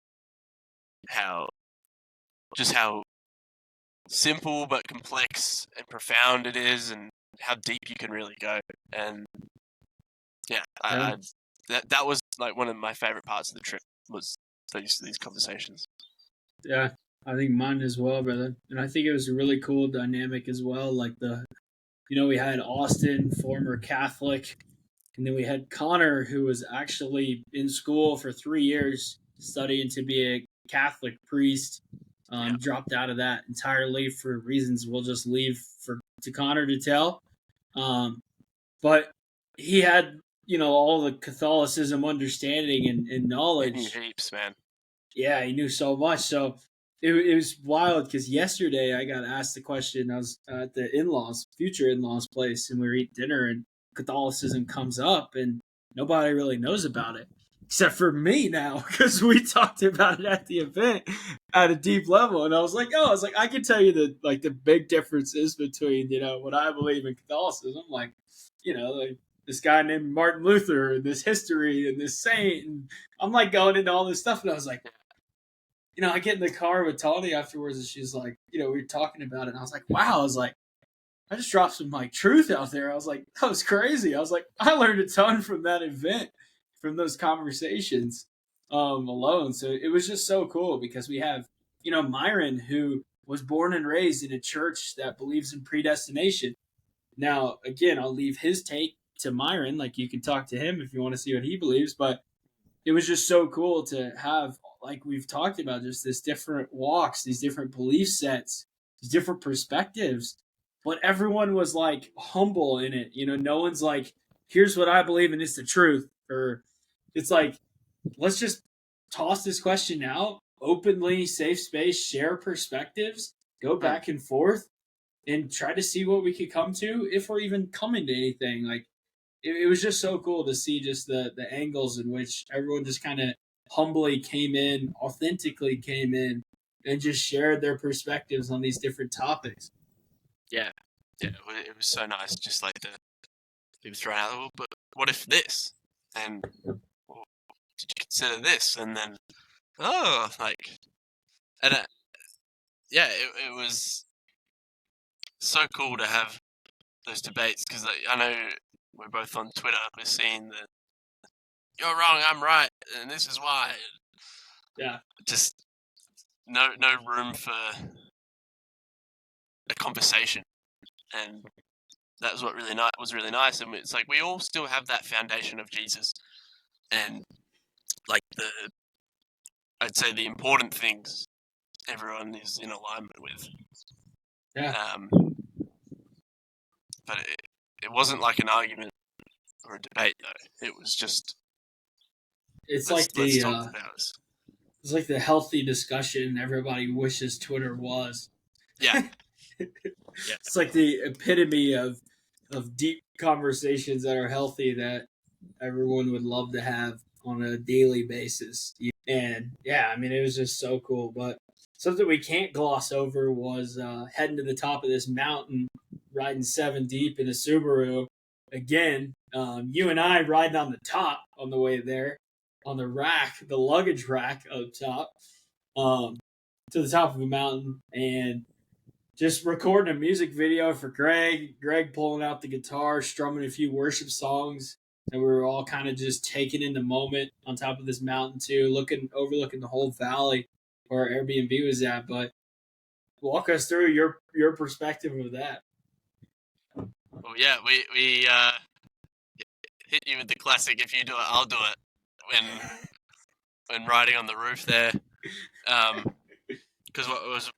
how simple but complex and profound it is, and how deep you can really go. And yeah, Yeah. that was like one of my favorite parts of the trip was these conversations. Yeah. I think mine as well, brother. And I think it was a really cool dynamic as well. Like we had Austin, former Catholic, and then we had Connor, who was actually in school for 3 years studying to be a Catholic priest. Yeah. Dropped out of that entirely for reasons we'll just leave to Connor to tell. But he had, all the Catholicism understanding and He knew knowledge. heaps, man. Yeah, he knew so much. So it was wild because yesterday I got asked the question. I was at the future in-laws place, and we were eating dinner, and Catholicism comes up, and nobody really knows about it except for me now because we talked about it at the event at a deep level. And I was like, I can tell you the big differences between what I believe in Catholicism, like like this guy named Martin Luther and this history and this saint, and I'm like going into all this stuff, and I was like, I get in the car with Tony afterwards, and she's like, we were talking about it, and I was like, wow, I was like, I just dropped some like truth out there. I was like, that was crazy. I was like, I learned a ton from that event, from those conversations alone. So it was just so cool because we have, Myron, who was born and raised in a church that believes in predestination. Now, again, I'll leave his take to Myron. Like, you can talk to him if you want to see what he believes, but it was just so cool to have, like we've talked about, just this different walks, these different belief sets, these different perspectives. But everyone was like humble in it. No one's like, here's what I believe and it's the truth. Or it's like, let's just toss this question out openly, safe space, share perspectives, go back and forth, and try to see what we could come to if we're even coming to anything. Like, it was just so cool to see just the angles in which everyone just kind of humbly came in, authentically came in, and just shared their perspectives on these different topics. Yeah, it was so nice. Just like the people throwing out, well, but what if this? And well, did you consider this? And then, and yeah, it was so cool to have those debates because I know we're both on Twitter. We're seeing that you're wrong, I'm right, and this is why. Yeah, just no room for a conversation, and that was what was really nice. And it's like we all still have that foundation of Jesus, and like I'd say the important things everyone is in alignment with. yeah. But it wasn't like an argument or a debate though. It was just It's let's like the talk about this. it's like the healthy discussion everybody wishes Twitter was. Yeah. Yeah. It's like the epitome of deep conversations that are healthy that everyone would love to have on a daily basis. And yeah, I mean, it was just so cool. But something we can't gloss over was heading to the top of this mountain, riding 7 deep in a Subaru. Again, you and I riding on the top on the way there, on the rack, the luggage rack up top, to the top of a mountain. And just recording a music video for Greg pulling out the guitar, strumming a few worship songs, and we were all kind of just taking in the moment on top of this mountain too, overlooking the whole valley where our Airbnb was at. But walk us through your perspective of that. Well, yeah, we hit you with the classic. If you do it, I'll do it. When riding on the roof there, because what it was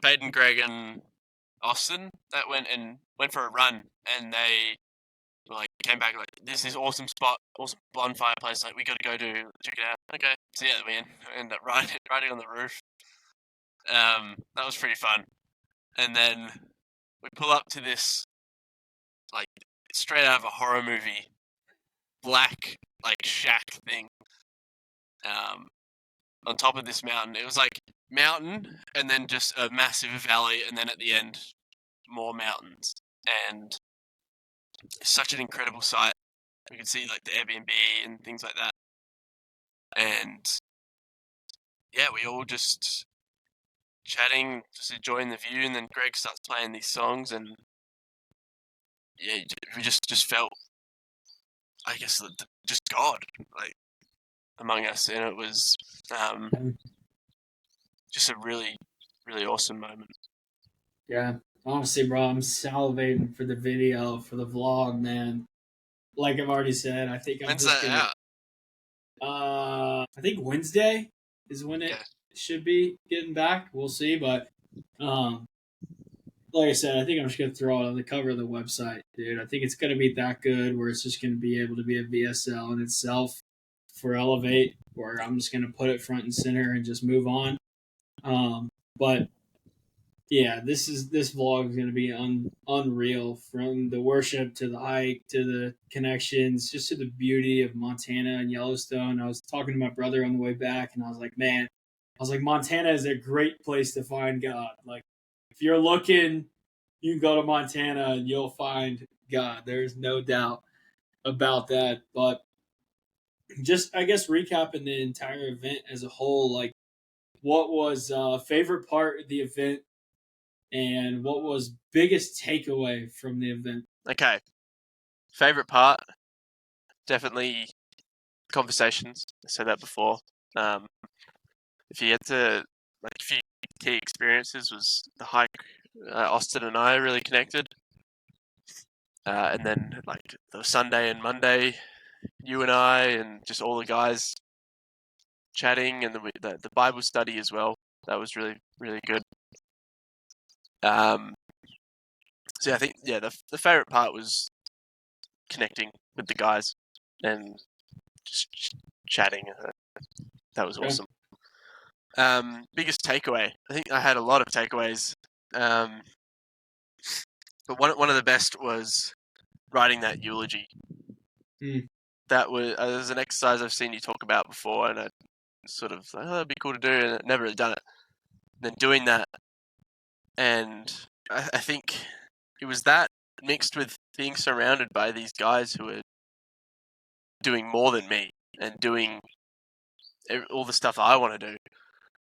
Baden, Greg, and Austin that went for a run, and they like came back like, this is awesome spot, awesome bonfire place. Like, we got to go check it out. Okay, so yeah, we ended up riding on the roof. That was pretty fun. And then we pull up to this like straight out of a horror movie, black like shack thing. On top of this mountain, it was like mountain and then just a massive valley, and then at the end, more mountains. And it's such an incredible sight. We could see like the Airbnb and things like that. And yeah, we all just chatting, just enjoying the view, and then Greg starts playing these songs, and yeah, we just felt, I guess, just God like among us, and it was just a really, really awesome moment. Yeah, honestly, bro, I'm salivating for the video for the vlog, man. Like I've already said, I think I'm When's just that gonna. out? I think Wednesday is when it Yeah. should be getting back. We'll see, but um, like I said, I think I'm just gonna throw it on the cover of the website, dude. I think it's gonna be that good where it's just gonna be able to be a VSL in itself for Elevate, where I'm just gonna put it front and center and just move on. But yeah, this vlog is gonna be unreal, from the worship to the hike to the connections, just to the beauty of Montana and Yellowstone. I was talking to my brother on the way back, and I was like, man, Montana is a great place to find God. Like, if you're looking, you can go to Montana and you'll find God. There's no doubt about that. But just, I guess, recapping the entire event as a whole, like, what was favorite part of the event, and what was biggest takeaway from the event? Okay. Favorite part, definitely conversations. I said that before. If you had to, like, a few key experiences was the hike. Austin and I really connected. And then, like, the Sunday and Monday, you and I and just all the guys chatting, and the Bible study as well. That was really, really good. So yeah, I think, yeah, the favorite part was connecting with the guys and just chatting. That was awesome. Biggest takeaway. I think I had a lot of takeaways. But one of the best was writing that eulogy. That was an exercise I've seen you talk about before, and I sort of thought, oh, that'd be cool to do, and I'd never really done it. And then doing that, and I think it was that mixed with being surrounded by these guys who are doing more than me and doing all the stuff I want to do,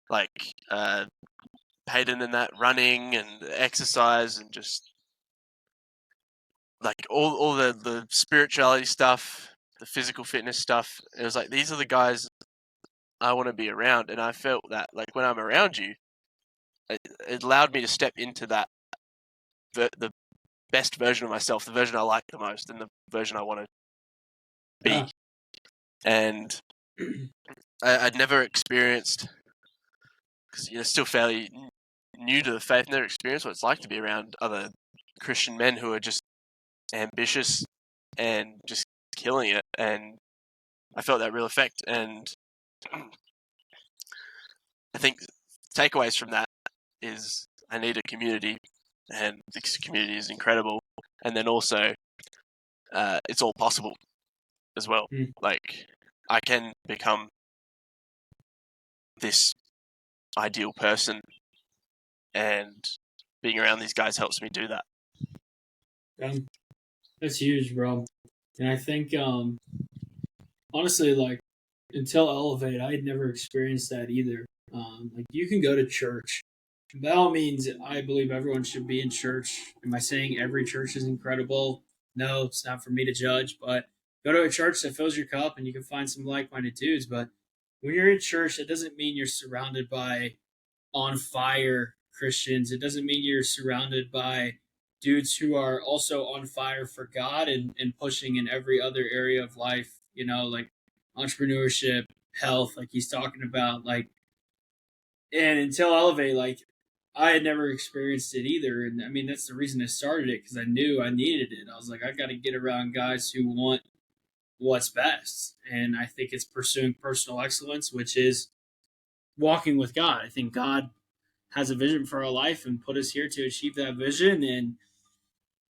like Peyton and that running and exercise and just like all the spirituality stuff, the physical fitness stuff. It was like, these are the guys I want to be around, and I felt that, like, when I'm around you, it allowed me to step into that the best version of myself, the version I like the most, and the version I want to be. Yeah. And I'd never experienced, because you're still fairly new to the faith, never experienced what it's like to be around other Christian men who are just ambitious and just killing it. And I felt that real effect. And I think takeaways from that is I need a community, and this community is incredible. And then also, it's all possible as well. Like, I can become this ideal person, and being around these guys helps me do that. That's huge, bro. And I think, honestly, like, until Elevate, I had never experienced that either. Like, you can go to church By all means, I believe everyone should be in church. Am I saying every church is incredible? No, it's not for me to judge, but go to a church that fills your cup and you can find some like minded dudes. But when you're in church, it doesn't mean you're surrounded by on fire Christians. It doesn't mean you're surrounded by dudes who are also on fire for God and pushing in every other area of life, like entrepreneurship, health, like he's talking about. And until Elevate, I had never experienced it either. And I mean, that's the reason I started it because I knew I needed it. I was like, I got to get around guys who want what's best. And I think it's pursuing personal excellence, which is walking with God. I think God has a vision for our life and put us here to achieve that vision and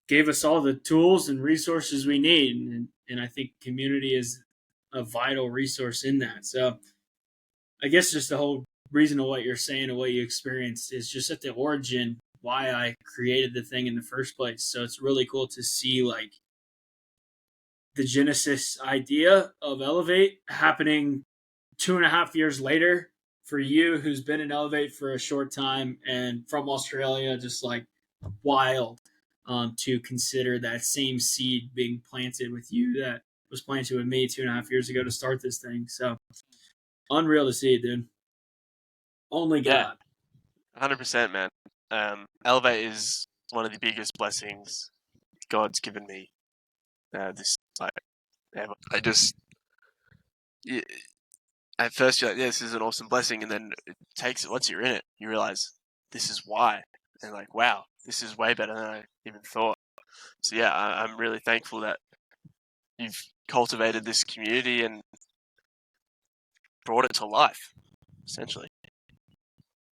gave us all the tools and resources we need. And I think community is a vital resource in that. So I guess just the whole reason of what you're saying and what you experienced is just at the origin why I created the thing in the first place. So it's really cool to see the genesis idea of Elevate happening 2.5 years later for you who's been in Elevate for a short time and from Australia, just wild to consider that same seed being planted with you that was planted with me 2.5 years ago to start this thing. So unreal to see, dude. Only Yeah, God. 100%, man. Elevate is one of the biggest blessings God's given me. This like ever. Yeah, at first you're like, yeah, this is an awesome blessing, and then it takes it. Once you're in it, you realize this is why, and like, wow, this is way better than I even thought. So yeah, I'm really thankful that you've cultivated this community and brought it to life, essentially.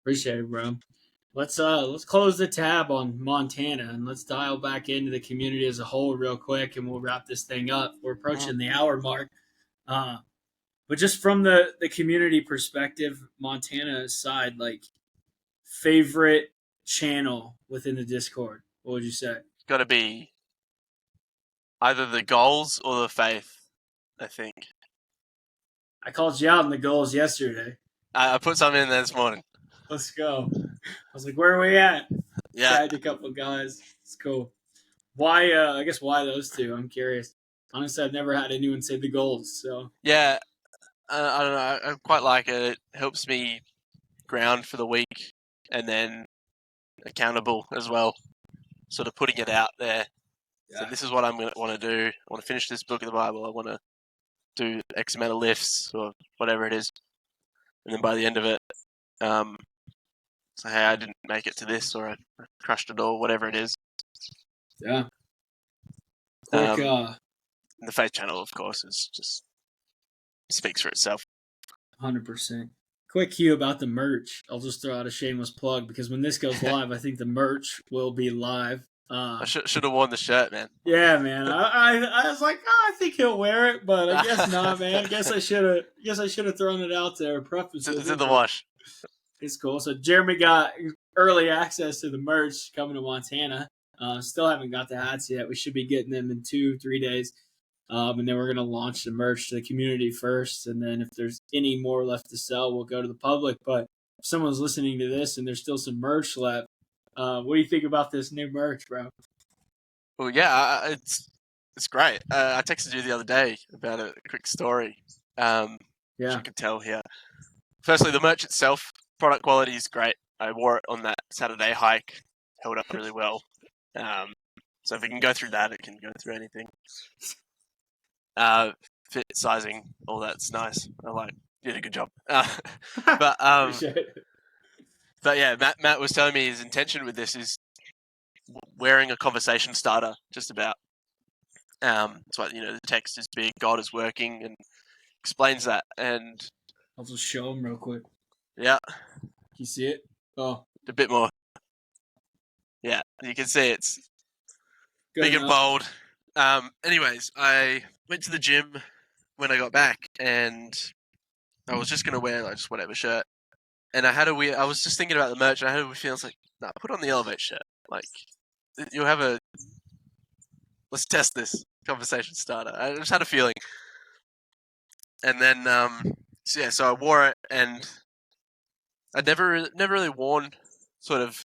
Appreciate it, bro. Let's close the tab on Montana and let's dial back into the community as a whole real quick and we'll wrap this thing up. We're approaching the hour mark. Uh but just from the community perspective, Montana aside, favorite channel within the Discord, what would you say? Got to be either the goals or the faith. I think I called you out in the goals yesterday. I put something in there this morning. Let's go. I was like, where are we at? Yeah, Tagged a couple guys. It's cool. Why? I guess why those two? I'm curious. Honestly, I've never had anyone say the goals. So yeah. I don't know. I quite like it. It helps me ground for the week, and then accountable as well. Sort of putting it out there. yeah, So this is what I'm gonna want to do. I want to finish this book of the Bible. I want to do X amount of lifts or whatever it is, and then by the end of it, um, say, hey, I didn't make it to this, or I crushed it, or whatever it is. yeah. Quick, The Faith Channel, of course, is just speaks for itself. 100%. Quick cue about the merch. I'll just throw out a shameless plug because when this goes live, I think the merch will be live. I should have worn the shirt, man. Yeah, man. I was like, oh, I think he'll wear it, but I guess not, man. I guess I should have thrown it out there. Preface It's with in it, the but wash. it's cool. So Jeremy got early access to the merch coming to Montana. Still haven't got the hats yet. We should be getting them in 2-3 days. And then we're going to launch the merch to the community first. And then if there's any more left to sell, we'll go to the public. But if someone's listening to this and there's still some merch left, what do you think about this new merch, bro? Well, yeah, it's great. I texted you the other day about a quick story. Which I could tell here. Firstly, the merch itself, product quality is great. I wore it on that Saturday hike, held up really well. So if it can go through that, it can go through anything. Fit sizing, all that's nice. You did a good job. But yeah, Matt was telling me his intention with this is wearing a conversation starter, just about. It's what the text is big, God is working, and explains that. And I'll just show them real quick. Yeah, Can you see it? Oh, a bit more. Yeah, you can see it's good big enough. and bold. Anyways, I went to the gym when I got back, and I was just gonna wear just whatever shirt. And I was just thinking about the merch, and I had a weird feeling. I was like, nah, put on the Elevate shirt. You'll have let's test this conversation starter. I just had a feeling. And then, so I wore it, and I'd never really worn sort of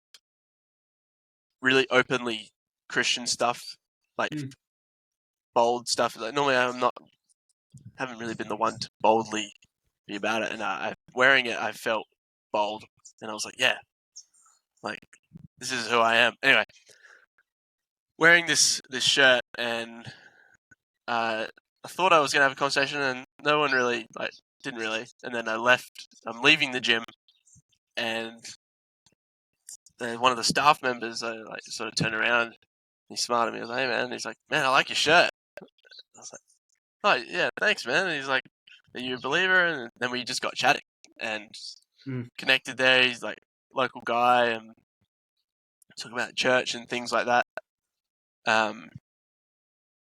really openly Christian stuff, like bold stuff. Like normally haven't really been the one to boldly be about it, and wearing it, I felt bold, and I was like, yeah, like this is who I am. Anyway, wearing this shirt, and I thought I was gonna have a conversation, and no one really didn't really. And then I left. I'm leaving the gym, and one of the staff members sort of turned around. He smiled at me. I was like, "Hey man," and he's like, "Man, I like your shirt." I was like, "Oh yeah, thanks man." And he's like, "Are you a believer?" And then we just got chatting and connected there. He's like local guy and talking about church and things like that.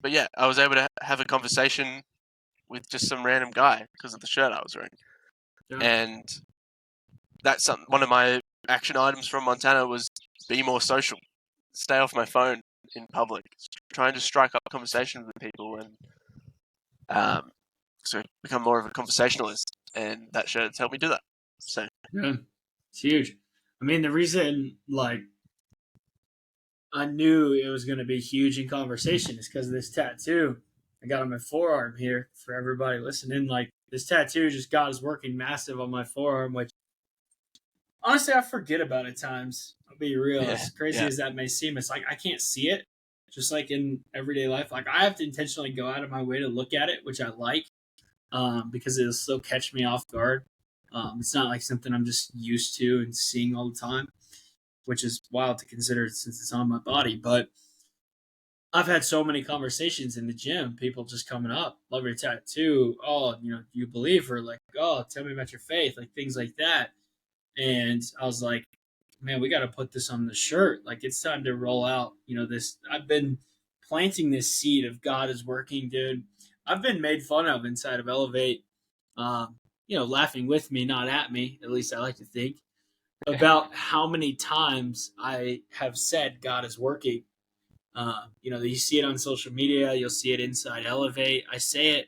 But yeah, I was able to have a conversation with just some random guy because of the shirt I was wearing. Yeah. And that's one of my action items from Montana was be more social, stay off my phone in public, trying to strike up conversations with people, and so become more of a conversationalist. And that shirt's helped me do that. So yeah, it's huge. I mean, the reason I knew it was going to be huge in conversation is because of this tattoo I got on my forearm here. For everybody listening, like this tattoo just got is working massive on my forearm, which honestly I forget about at times. I'll be real. yeah, As crazy as that may seem, it's like I can't see it. Just like in everyday life, like I have to intentionally go out of my way to look at it, which I like, because it'll still catch me off guard. It's not like something I'm just used to and seeing all the time, which is wild to consider since it's on my body. But I've had so many conversations in the gym, people just coming up, love your tattoo. Oh, you believe, or like, oh, tell me about your faith, like things like that. And I was like, man, we got to put this on the shirt. Like, it's time to roll out, this. I've been planting this seed of God is working, dude. I've been made fun of inside of Elevate, laughing with me, not at me. At least I like to think about how many times I have said God is working. You see it on social media, you'll see it inside Elevate. I say it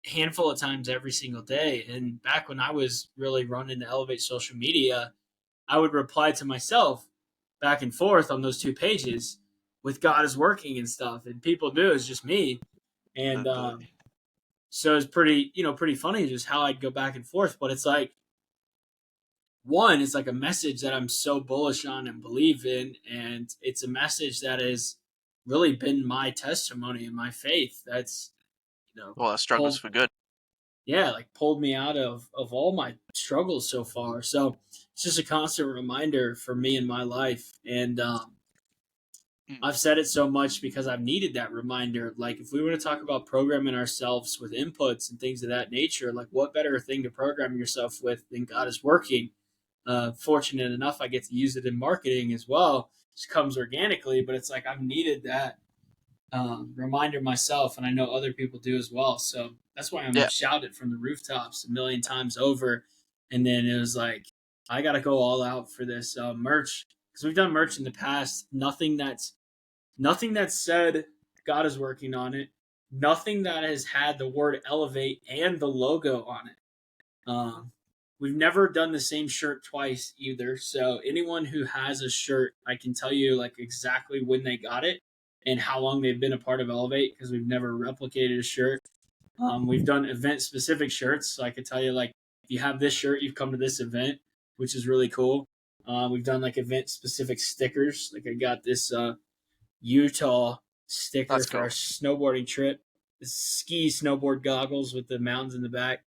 a handful of times every single day. And back when I was really running the Elevate social media, I would reply to myself back and forth on those 2 pages with God is working and stuff. And people knew it was just me. And so it's pretty funny just how I'd go back and forth. But it's like, one, it's like a message that I'm so bullish on and believe in. And it's a message that has really been my testimony and my faith. That's, well, struggles for good. Yeah, like pulled me out of all my struggles so far. So it's just a constant reminder for me in my life. And I've said it so much because I've needed that reminder. Like, if we want to talk about programming ourselves with inputs and things of that nature, like, what better thing to program yourself with than God is working? Fortunate enough, I get to use it in marketing as well. It just comes organically, but it's like I've needed that reminder myself, and I know other people do as well. So that's why I'm shouted from the rooftops a million times over. And then it was like, I got to go all out for this merch, because we've done merch in the past. Nothing that's said God is working on it. Nothing that has had the word elevate and the logo on it. We've never done the same shirt twice either. So anyone who has a shirt, I can tell you like exactly when they got it and how long they've been a part of Elevate, because we've never replicated a shirt. We've done event specific shirts. So I could tell you, like, if you have this shirt, you've come to this event, which is really cool. We've done like event specific stickers. Like, I got this Utah sticker That's for cool. our snowboarding trip. This ski snowboard goggles with the mountains in the back.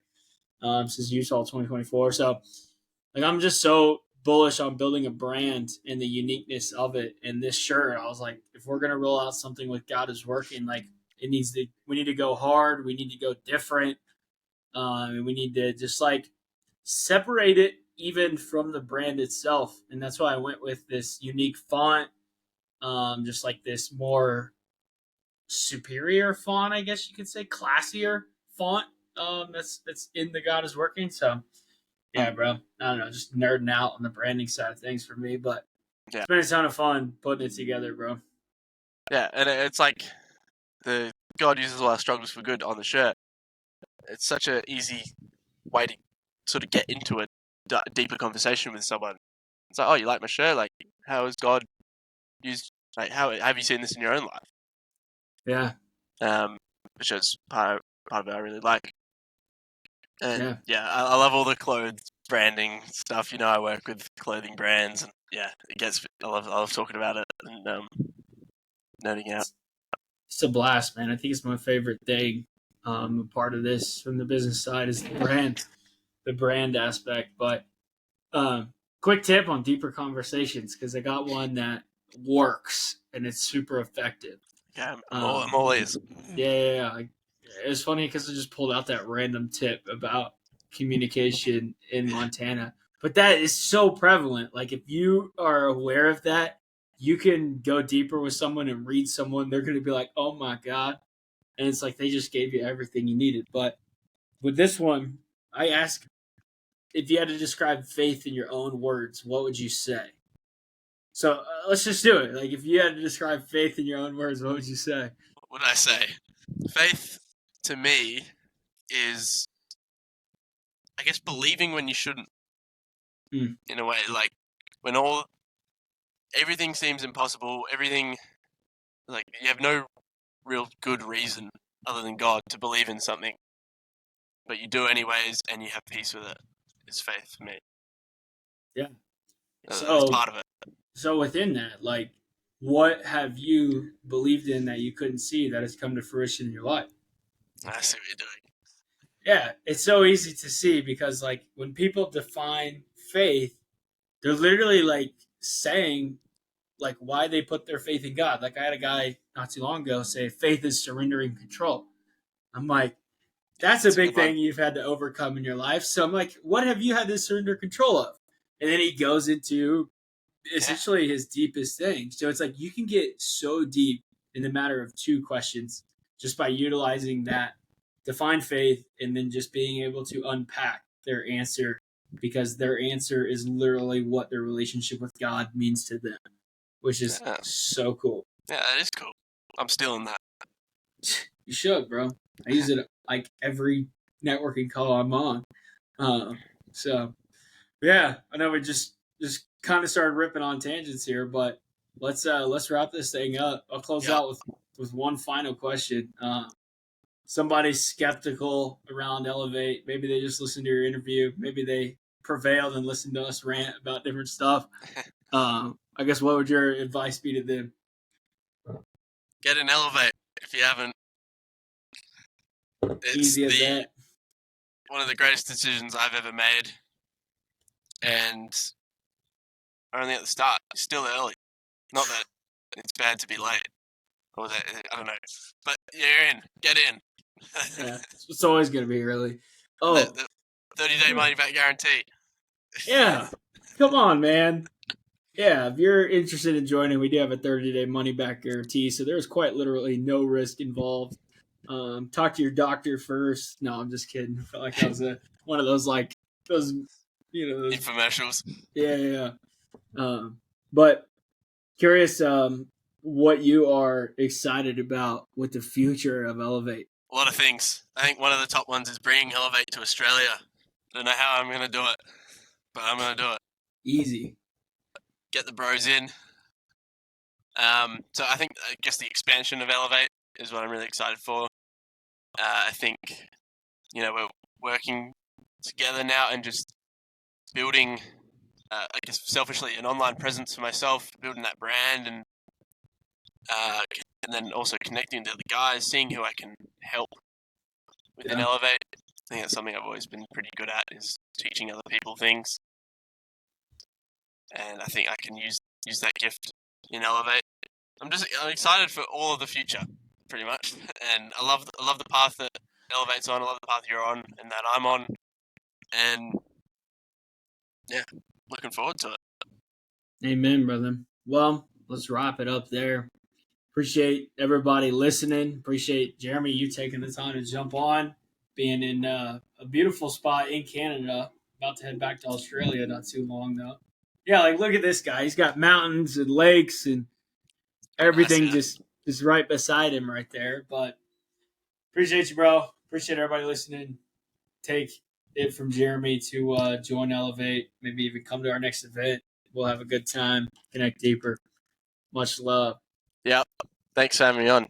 Says Utah 2024. So, like, I'm just so bullish on building a brand and the uniqueness of it. And this shirt, I was like, if we're gonna roll out something with God is working, like, we need to go hard. We need to go different. And we need to just like separate it even from the brand itself. And that's why I went with this unique font, just like this more superior font, I guess you could say, classier font. That's in the God is working. So yeah, bro. I don't know, just nerding out on the branding side of things for me, but it's been a ton of fun putting it together, bro. Yeah, and it's like the God uses all our struggles for good on the shirt. It's such an easy way to sort of get into a deeper conversation with someone. It's like, oh, you like my shirt? Like, how has God used? Like, how have you seen this in your own life? Yeah. Which is part of it I really like. And Yeah. I love all the clothes branding stuff. You know, I work with clothing brands, and I love talking about it and nerding out. It's a blast, man. I think it's my favorite thing. A part of this from the business side is the brand aspect. But quick tip on deeper conversations, because I got one that works and it's super effective. Yeah, I'm all ears. Yeah. It was funny because I just pulled out that random tip about communication in Montana, but that is so prevalent. Like if you are aware of that, you can go deeper with someone and read someone. They're going to be like, "Oh my god!" And it's like they just gave you everything you needed. But with this one, I ask if you had to describe faith in your own words, what would you say? So let's just do it. Like if you had to describe faith in your own words, what would you say? What did I say? Faith to me is, I guess, believing when you shouldn't. Mm. In a way, like when everything seems impossible, everything, like you have no real good reason other than God to believe in something, but you do anyways, and you have peace with it. Is faith for me. Yeah. That's So part of it. So within that, like, what have you believed in that you couldn't see that has come to fruition in your life? I see what you're doing. Yeah, it's so easy to see because like when people define faith, they're literally like saying like why they put their faith in God. Like I had a guy not too long ago say faith is surrendering control. I'm like, that's a It's a big good one. thing you've had to overcome in your life. So I'm like, what have you had to surrender control of? And then he goes into Yeah, essentially his deepest thing. So it's like you can get so deep in the matter of two questions just by utilizing that define faith and then just being able to unpack their answer because their answer is literally what their relationship with God means to them, which is yeah, so cool. yeah. That is cool. I'm stealing that. You should, bro. I use it like every networking call I'm on. Uh, so yeah, I know we just kind of started ripping on tangents here, but let's wrap this thing up. I'll close Yep. out with one final question. Somebody's skeptical around Elevate. Maybe they just listened to your interview. Maybe they prevailed and listened to us rant about different stuff. I guess what would your advice be to them? Get an Elevate if you haven't. It's Easy as that. one of the greatest decisions I've ever made, and only at the start. Still early. Not that it's bad to be late, or that I don't know, but you're in. Get in. Yeah, it's always gonna be early. Oh, the 30-day money back guarantee. yeah. Come on, man. Yeah, if you're interested in joining, we do have a 30-day money back guarantee, so there's quite literally no risk involved. Talk to your doctor first. No, I'm just kidding. I felt like that was one of those like those, those, Infomercials. yeah. But curious, what you are excited about with the future of Elevate. A lot of things. I think one of the top ones is bringing Elevate to Australia. I don't know how I'm going to do it, but I'm going to do it. Easy. Get the bros in. So I guess the expansion of Elevate is what I'm really excited for. I think, we're working together now and just building, I guess selfishly, an online presence for myself, building that brand, and then also connecting to the guys, seeing who I can help within Yeah. Elevate. I think that's something I've always been pretty good at, is teaching other people things. And I think I can use that gift in Elevate. I'm excited for all of the future, pretty much. And I love the path that Elevate's on. I love the path you're on and that I'm on. And yeah, looking forward to it. Amen, brother. Well, let's wrap it up there. Appreciate everybody listening. Appreciate Jeremy, you taking the time to jump on, being in a beautiful spot in Canada. About to head back to Australia not too long though. Yeah, like look at this guy. He's got mountains and lakes and Nice, everything yeah. just right beside him right there. But appreciate you, bro. Appreciate everybody listening. Take it from Jeremy to join Elevate. Maybe even come to our next event. We'll have a good time, connect deeper. Much love. Yeah. Thanks for having me on.